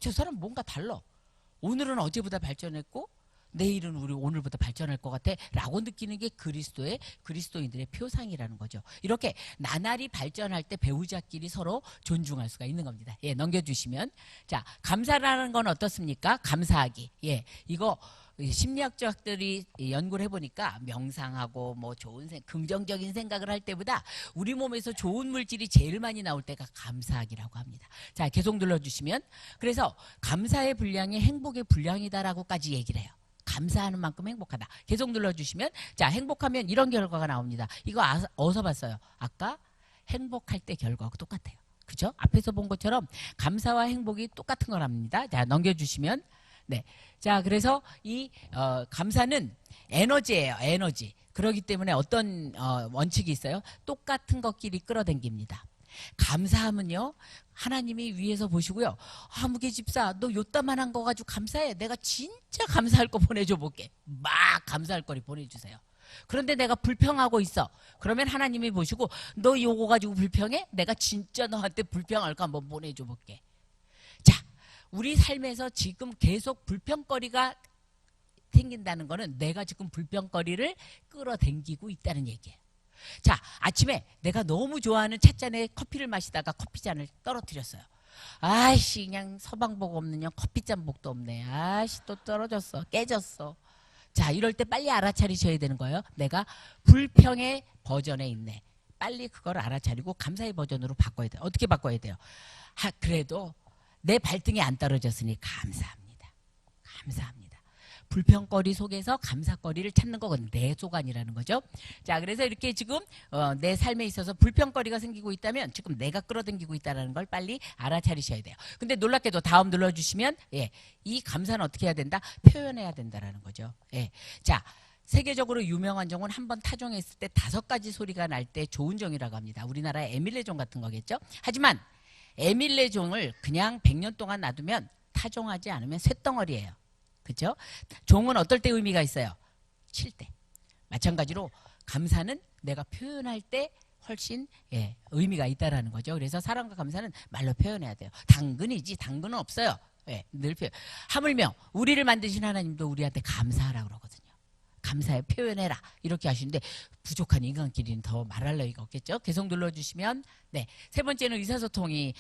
저 사람 뭔가 달라. 오늘은 어제보다 발전했고 내일은 우리 오늘보다 발전할 것 같아 라고 느끼는 게 그리스도인들의 표상이라는 거죠. 이렇게 나날이 발전할 때 배우자끼리 서로 존중할 수가 있는 겁니다. 예, 넘겨주시면. 자, 감사라는 건 어떻습니까? 감사하기. 예, 이거 심리학자들이 연구를 해보니까 명상하고 뭐 좋은 긍정적인 생각을 할 때보다 우리 몸에서 좋은 물질이 제일 많이 나올 때가 감사하기라고 합니다. 자, 계속 눌러주시면. 그래서 감사의 분량이 행복의 분량이다라고까지 얘기를 해요. 감사하는 만큼 행복하다. 계속 눌러주시면. 자, 행복하면 이런 결과가 나옵니다. 이거 어디서 봤어요? 아까 행복할 때 결과하고 똑같아요. 그죠? 앞에서 본 것처럼 감사와 행복이 똑같은 거랍니다. 자, 넘겨주시면. 네. 자, 그래서 이 감사는 에너지예요. 에너지. 그렇기 때문에 어떤 원칙이 있어요? 똑같은 것끼리 끌어당깁니다. 감사하면요, 하나님이 위에서 보시고요, 무게 집사 너 요따만한 거 가지고 감사해, 내가 진짜 감사할 거 보내줘 볼게. 막 감사할 거리 보내주세요. 그런데 내가 불평하고 있어. 그러면 하나님이 보시고 너 요거 가지고 불평해? 내가 진짜 너한테 불평할 거 한번 보내줘 볼게. 자, 우리 삶에서 지금 계속 불평거리가 생긴다는 거는 내가 지금 불평거리를 끌어당기고 있다는 얘기예요. 자, 아침에 내가 너무 좋아하는 찻잔에 커피를 마시다가 커피잔을 떨어뜨렸어요. 아이씨, 그냥 서방복 없는 년 커피잔복도 없네. 아이씨, 또 떨어졌어. 깨졌어. 자, 이럴 때 빨리 알아차리셔야 되는 거예요. 내가 불평의 버전에 있네. 빨리 그걸 알아차리고 감사의 버전으로 바꿔야 돼요. 어떻게 바꿔야 돼요? 그래도 내 발등에 안 떨어졌으니 감사합니다. 감사합니다. 불평거리 속에서 감사거리를 찾는 거거든요. 내소관이라는 거죠. 자, 그래서 이렇게 지금 내 삶에 있어서 불평거리가 생기고 있다면 지금 내가 끌어당기고 있다는 걸 빨리 알아차리셔야 돼요. 근데 놀랍게도 다음 눌러주시면 예, 이 감사는 어떻게 해야 된다? 표현해야 된다라는 거죠. 예, 자. 세계적으로 유명한 종은 한번 타종했을 때 5가지 소리가 날 때 좋은 종이라고 합니다. 우리나라의 에밀레종 같은 거겠죠. 하지만 에밀레종을 그냥 100년 동안 놔두면 타종하지 않으면 쇳덩어리예요. 그렇죠? 종은 어떨 때 의미가 있어요? 칠 때. 마찬가지로 감사는 내가 표현할 때 훨씬 예, 의미가 있다라는 거죠. 그래서 사랑과 감사는 말로 표현해야 돼요. 당근이지 당근은 없어요. 예, 늘 표현. 하물며 우리를 만드신 하나님도 우리한테 감사하라고 그러거든요. 감사해 표현해라 이렇게 하시는데 부족한 인간끼리는 더 말할 나위가 없겠죠. 계속 눌러주시면 네, 세 번째는 의사소통이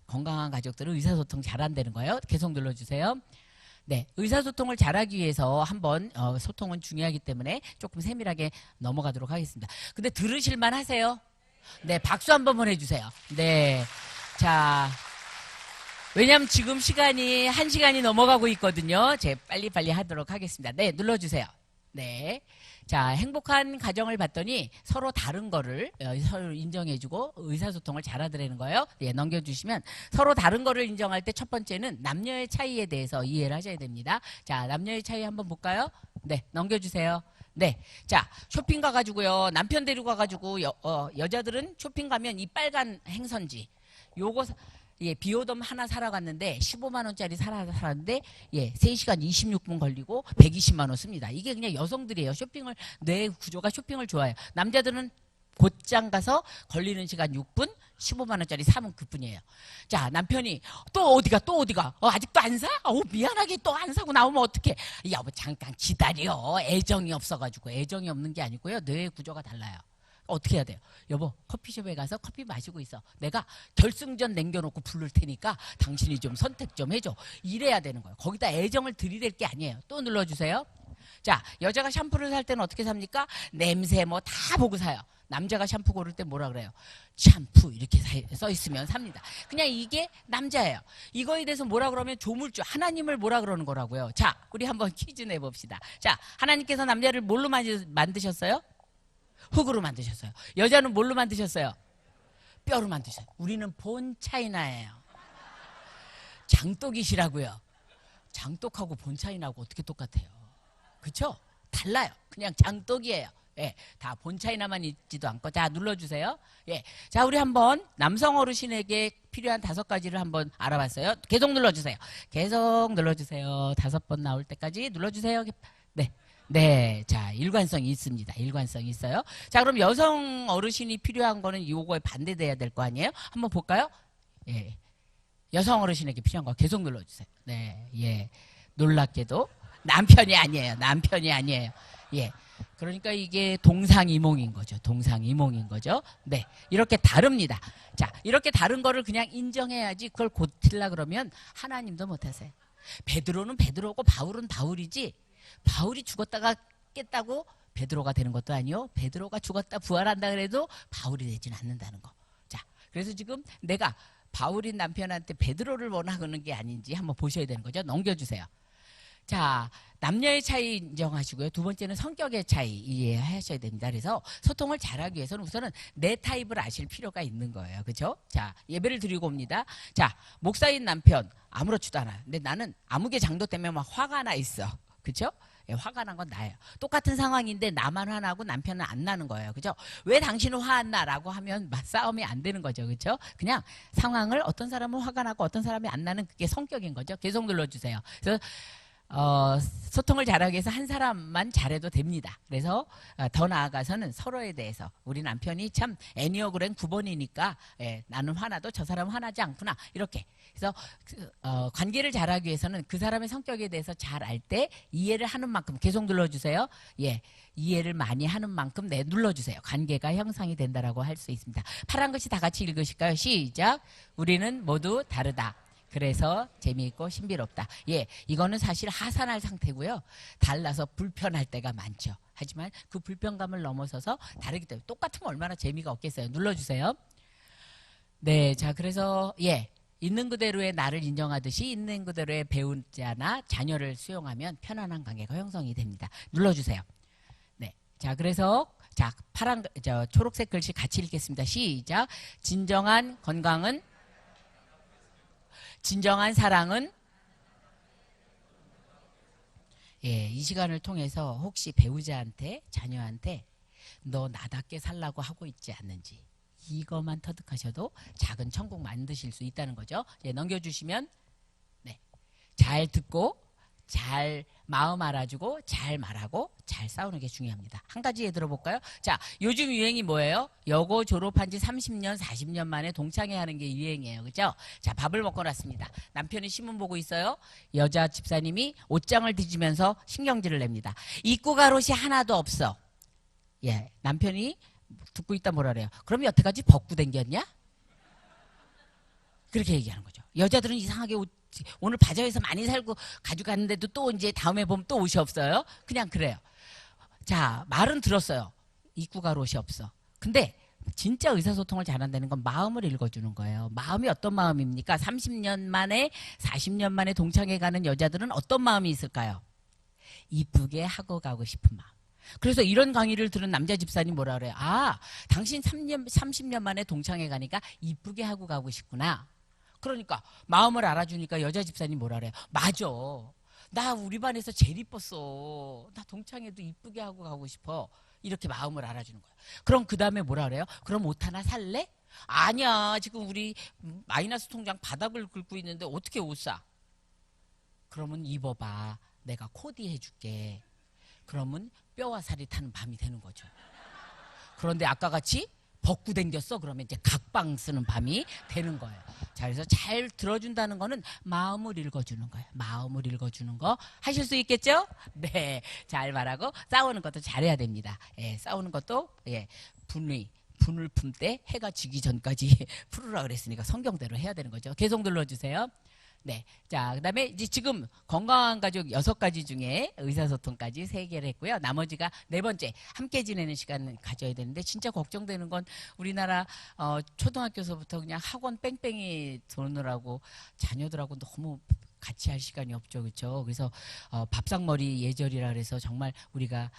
건강한 가족들은 의사소통 잘한다는 거예요. 계속 눌러주세요. 네, 의사소통을 잘하기 위해서 한번 소통은 중요하기 때문에 조금 세밀하게 넘어가도록 하겠습니다. 근데 들으실만 하세요? 네, 박수 한번 보내주세요. 네, 자, 왜냐하면 지금 시간이 1시간이 넘어가고 있거든요. 제 빨리빨리 하도록 하겠습니다. 네, 눌러주세요. 네. 자, 행복한 가정을 봤더니 서로 다른 거를 서로 인정해주고 의사소통을 잘하더라는 거예요. 예, 넘겨주시면 서로 다른 거를 인정할 때 첫 번째는 남녀의 차이에 대해서 이해를 하셔야 됩니다. 자, 남녀의 차이 한번 볼까요? 네, 넘겨주세요. 네. 자, 쇼핑 가가지고요. 남편 데리고 가가지고 여자들은 쇼핑 가면 이 빨간 행선지 요거 예, 비오덤 하나 사러 갔는데 15만 원짜리 사는데 예, 3시간 26분 걸리고 120만 원 씁니다. 이게 그냥 여성들이에요. 쇼핑을 뇌 구조가 쇼핑을 좋아해요. 남자들은 곧장 가서 걸리는 시간 6분 15만 원짜리 사면 그뿐이에요. 자, 남편이 또 어디가 아직도 안 사? 미안하게 또 안 사고 나오면 어떡해. 여보 잠깐 기다려. 애정이 없어가지고. 애정이 없는 게 아니고요. 뇌 구조가 달라요. 어떻게 해야 돼요? 여보 커피숍에 가서 커피 마시고 있어. 내가 결승전 남겨놓고 부를 테니까 당신이 좀 선택 좀 해줘. 이래야 되는 거예요. 거기다 애정을 들이댈 게 아니에요. 또 눌러주세요. 자, 여자가 샴푸를 살 때는 어떻게 삽니까? 냄새 뭐 다 보고 사요. 남자가 샴푸 고를 때 뭐라 그래요? 샴푸 이렇게 써 있으면 삽니다. 그냥 이게 남자예요. 이거에 대해서 뭐라 그러면 조물주 하나님을 뭐라 그러는 거라고요. 자, 우리 한번 퀴즈 내봅시다. 자, 하나님께서 남자를 뭘로 만드셨어요? 흙으로 만드셨어요. 여자는 뭘로 만드셨어요? 뼈로 만드셨어요. 우리는 본 차이나예요. 장독이시라고요. 장독하고 본 차이나하고 어떻게 똑같아요? 그렇죠? 달라요. 그냥 장독이에요. 예, 다 본 차이나만 있지도 않고. 자, 눌러주세요. 예, 자, 우리 한번 남성 어르신에게 필요한 5가지를 한번 알아봤어요. 계속 눌러주세요. 계속 눌러주세요. 5번 나올 때까지 눌러주세요. 네. 네, 자, 일관성이 있습니다. 일관성이 있어요. 자, 그럼 여성 어르신이 필요한 거는 요거에 반대돼야 될 거 아니에요? 한번 볼까요? 예, 여성 어르신에게 필요한 거 계속 눌러주세요. 네, 예, 놀랍게도 남편이 아니에요. 남편이 아니에요. 예, 그러니까 이게 동상이몽인 거죠. 동상이몽인 거죠. 네, 이렇게 다릅니다. 자, 이렇게 다른 거를 그냥 인정해야지 그걸 고치려 그러면 하나님도 못하세요. 베드로는 베드로고 바울은 바울이지. 바울이 죽었다가 깼다고 베드로가 되는 것도 아니요. 베드로가 죽었다 부활한다 그래도 바울이 되지는 않는다는 거. 자, 그래서 지금 내가 바울인 남편한테 베드로를 원하는 게 아닌지 한번 보셔야 되는 거죠. 넘겨주세요. 자, 남녀의 차이 인정하시고요. 두 번째는 성격의 차이 이해하셔야 됩니다. 그래서 소통을 잘하기 위해서는 우선은 내 타입을 아실 필요가 있는 거예요. 그렇죠? 자, 예배를 드리고 옵니다. 자, 목사인 남편 아무렇지도 않아요. 근데 나는 아무개 장도 때문에 막 화가 나 있어. 그렇죠? 예, 화가 난 건 나예요. 똑같은 상황인데 나만 화나고 남편은 안 나는 거예요. 그죠? 왜 당신은 화 안 나라고 하면 싸움이 안 되는 거죠. 그렇죠? 그냥 상황을 어떤 사람은 화가 나고 어떤 사람이 안 나는 그게 성격인 거죠. 계속 눌러주세요. 그래서 소통을 잘하기 위해서 한 사람만 잘해도 됩니다. 그래서 더 나아가서는 서로에 대해서 우리 남편이 참 애니어그램 9번이니까 예, 나는 화나도 저 사람은 화나지 않구나 이렇게. 그래서 관계를 잘하기 위해서는 그 사람의 성격에 대해서 잘 알 때 이해를 하는 만큼 계속 눌러주세요. 예, 이해를 많이 하는 만큼 네, 눌러주세요. 관계가 형성이 된다라고 할 수 있습니다. 파란 글씨 다 같이 읽으실까요? 시작. 우리는 모두 다르다. 그래서 재미있고 신비롭다. 예, 이거는 사실 하산할 상태고요. 달라서 불편할 때가 많죠. 하지만 그 불편감을 넘어서서 다르기 때문에 똑같으면 얼마나 재미가 없겠어요. 눌러주세요. 네, 자, 그래서 예, 있는 그대로의 나를 인정하듯이 있는 그대로의 배우자나 자녀를 수용하면 편안한 관계가 형성이 됩니다. 눌러주세요. 네. 자, 그래서 자, 초록색 글씨 같이 읽겠습니다. 시작. 진정한 건강은, 진정한 사랑은, 예, 이 시간을 통해서 혹시 배우자한테, 자녀한테 너 나답게 살라고 하고 있지 않는지 이것만 터득하셔도 작은 천국 만드실 수 있다는 거죠. 예, 넘겨주시면, 네, 잘 듣고 잘 마음 알아주고 잘 말하고 잘 싸우는 게 중요합니다. 한 가지 예 들어볼까요? 자, 요즘 유행이 뭐예요? 여고 졸업한 지 30년 40년 만에 동창회 하는 게 유행이에요. 그죠? 자, 밥을 먹고 났습니다. 남편이 신문 보고 있어요. 여자 집사님이 옷장을 뒤지면서 신경질을 냅니다. 입고 갈 옷이 하나도 없어. 예, 남편이 듣고 있다 뭐라 그래요? 그럼 여태까지 벗고 댕겼냐? 그렇게 얘기하는 거죠. 여자들은 이상하게 오늘 바자회에서 많이 살고 가져갔는데도 또 이제 다음에 보면 또 옷이 없어요. 그냥 그래요. 자, 말은 들었어요. 입고 갈 옷이 없어. 근데 진짜 의사소통을 잘한다는 건 마음을 읽어주는 거예요. 마음이 어떤 마음입니까? 30년 만에 40년 만에 동창회 가는 여자들은 어떤 마음이 있을까요? 이쁘게 하고 가고 싶은 마음. 그래서 이런 강의를 들은 남자 집사님 뭐라 그래요? 아, 당신 30년 만에 동창회 가니까 이쁘게 하고 가고 싶구나. 그러니까 마음을 알아주니까 여자 집사님 뭐라 그래요? 맞아. 나 우리 반에서 제일 이뻤어. 나 동창회도 이쁘게 하고 가고 싶어. 이렇게 마음을 알아주는 거예요. 그럼 그 다음에 뭐라 그래요? 그럼 옷 하나 살래? 아니야. 지금 우리 마이너스 통장 바닥을 긁고 있는데 어떻게 옷 사? 그러면 입어봐. 내가 코디 해줄게. 그러면 뼈와 살이 타는 밤이 되는 거죠. 그런데 아까 같이 벗고 댕겼어. 그러면 이제 각방 쓰는 밤이 되는 거예요. 자, 그래서 잘 들어준다는 거는 마음을 읽어주는 거예요. 마음을 읽어주는 거 하실 수 있겠죠? 네, 잘 말하고 싸우는 것도 잘해야 됩니다. 예, 싸우는 것도 예, 분을 품 때 해가 지기 전까지 풀으라 그랬으니까 성경대로 해야 되는 거죠. 계속 눌러주세요. 네. 자, 그 다음에 이제 지금 건강한 가족 6가지 중에 의사소통까지 3개를 했고요. 나머지가 4번째, 함께 지내는 시간을 가져야 되는데, 진짜 걱정되는 건 우리나라, 초등학교서부터 그냥 학원 뺑뺑이 도느라고 자녀들하고 너무 같이 할 시간이 없죠. 그렇죠? 그래서 밥상머리 예절이라 그래서 정말 우리가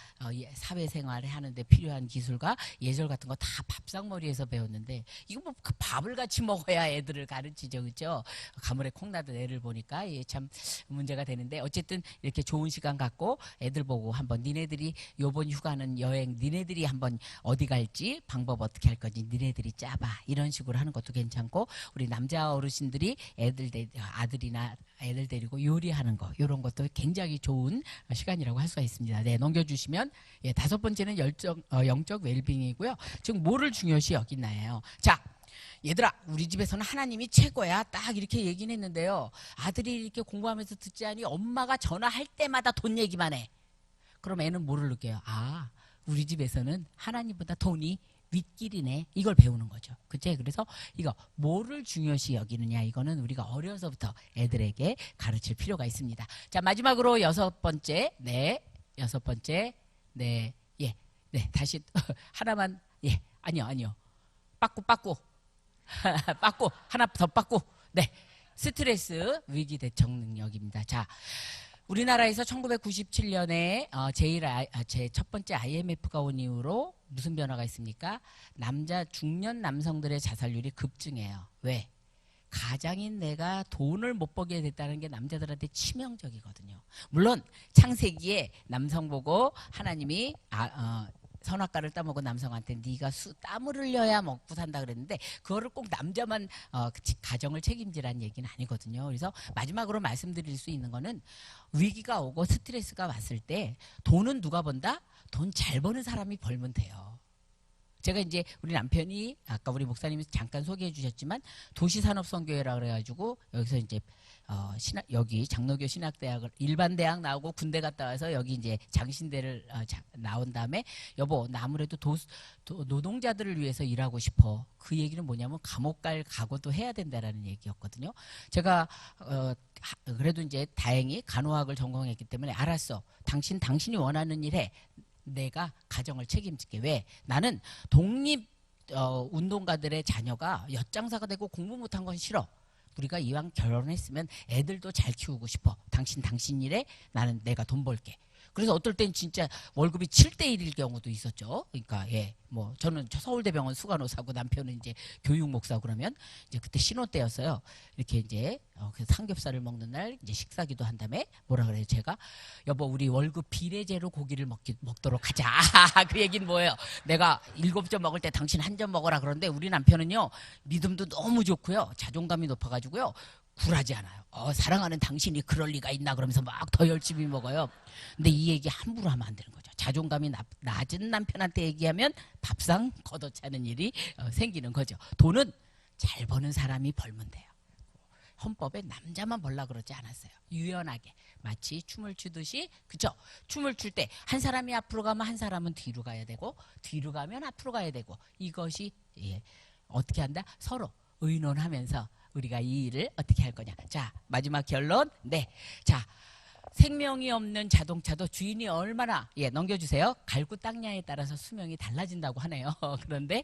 사회생활을 하는데 필요한 기술과 예절 같은 거 다 밥상머리에서 배웠는데 이거 뭐 그 밥을 같이 먹어야 애들을 가르치죠. 그렇죠? 가물에 콩나듯 애를 보니까 참 문제가 되는데 어쨌든 이렇게 좋은 시간 갖고 애들 보고 한번 니네들이 요번 휴가는 여행 니네들이 한번 어디 갈지 방법 어떻게 할 건지 니네들이 짜봐. 이런 식으로 하는 것도 괜찮고 우리 남자 어르신들이 아들이나 애들 데리고 요리하는 거 이런 것도 굉장히 좋은 시간이라고 할 수가 있습니다. 네, 넘겨주시면 예, 5번째는 영적 웰빙이고요. 지금 뭐를 중요시 여기나요? 자, 얘들아 우리 집에서는 하나님이 최고야 딱 이렇게 얘기는 했는데요. 아들이 이렇게 공부하면서 듣지 않니 엄마가 전화할 때마다 돈 얘기만 해. 그럼 애는 뭐를 느껴요? 아, 우리 집에서는 하나님보다 돈이 윗길이네. 이걸 배우는 거죠. 그치? 그래서 이거 뭐를 중요시 여기느냐 이거는 우리가 어려서부터 애들에게 가르칠 필요가 있습니다. 자, 마지막으로 6번째. 네. 6번째. 네. 예. 네. 다시 하나만 예. 아니요. 빠꾸 빠꾸 하나 더 빠꾸. 네. 스트레스 위기 대처 능력입니다. 자, 우리나라에서 1997년에 제 첫 번째 IMF가 온 이후로 무슨 변화가 있습니까? 중년 남성들의 자살률이 급증해요. 왜? 가장인 내가 돈을 못 벌게 됐다는 게 남자들한테 치명적이거든요. 물론 창세기에 남성 보고 하나님이 선악과를 따먹은 남성한테 네가 땀을 흘려야 먹고 산다 그랬는데 그거를 꼭 남자만 가정을 책임지라는 얘기는 아니거든요. 그래서 마지막으로 말씀드릴 수 있는 거는 위기가 오고 스트레스가 왔을 때 돈은 누가 번다? 돈 잘 버는 사람이 벌면 돼요. 제가 이제 우리 남편이 아까 우리 목사님이 잠깐 소개해 주셨지만 도시산업선교회라 그래가지고 여기서 이제 여기 장로교 신학대학을 일반 대학 나오고 군대 갔다 와서 여기 이제 장신대를 나온 다음에 여보 나 아무래도 노동자들을 위해서 일하고 싶어. 그 얘기는 뭐냐면 감옥 갈 각오도 해야 된다라는 얘기였거든요. 제가 그래도 이제 다행히 간호학을 전공했기 때문에 알았어. 당신이 원하는 일 해. 내가 가정을 책임질게. 왜? 나는 독립 운동가들의 자녀가 엿장사가 되고 공부 못한 건 싫어. 우리가 이왕 결혼했으면 애들도 잘 키우고 싶어. 당신 일에 나는 내가 돈 벌게. 그래서 어떨 땐 진짜 월급이 7대1일 경우도 있었죠. 그러니까 뭐 저는 서울대병원 수간호사고 남편은 이제 교육목사고 그러면 이제 그때 신혼 때였어요. 이렇게 이제 그 삼겹살을 먹는 날 이제 식사기도 한 다음에 뭐라 그래요? 제가 여보 우리 월급 비례제로 고기를 먹도록 하자. 그 얘기는 뭐예요? 내가 7점 먹을 때 당신 1점 먹어라 그러는데 우리 남편은요 믿음도 너무 좋고요 자존감이 높아가지고요. 굴하지 않아요. 사랑하는 당신이 그럴 리가 있나 그러면서 막 더 열심히 먹어요. 근데 이 얘기 함부로 하면 안 되는 거죠. 자존감이 낮은 남편한테 얘기하면 밥상 걷어차는 일이 생기는 거죠. 돈은 잘 버는 사람이 벌면 돼요. 헌법에 남자만 벌라 그러지 않았어요. 유연하게 마치 춤을 추듯이 그죠? 춤을 출 때 한 사람이 앞으로 가면 한 사람은 뒤로 가야 되고 뒤로 가면 앞으로 가야 되고 이것이 어떻게 한다? 서로 의논하면서 우리가 이 일을 어떻게 할 거냐. 자, 마지막 결론. 네. 자, 생명이 없는 자동차도 주인이 얼마나 넘겨주세요. 갈고 닦냐에 따라서 수명이 달라진다고 하네요. 그런데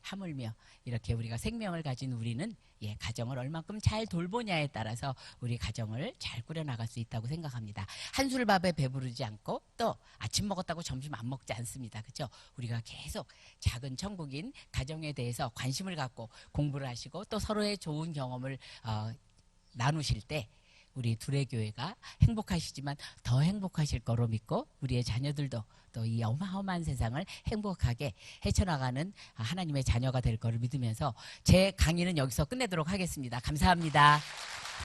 하물며 이렇게 우리가 생명을 가진 우리는 가정을 얼만큼 잘 돌보냐에 따라서 우리 가정을 잘 꾸려나갈 수 있다고 생각합니다. 한술밥에 배부르지 않고 또 아침 먹었다고 점심 안 먹지 않습니다. 그렇죠? 우리가 계속 작은 천국인 가정에 대해서 관심을 갖고 공부를 하시고 또 서로의 좋은 경험을 나누실 때 우리 둘의 교회가 행복하시지만 더 행복하실 거로 믿고 우리의 자녀들도 또 이 어마어마한 세상을 행복하게 헤쳐나가는 하나님의 자녀가 될 거를 믿으면서 제 강의는 여기서 끝내도록 하겠습니다. 감사합니다.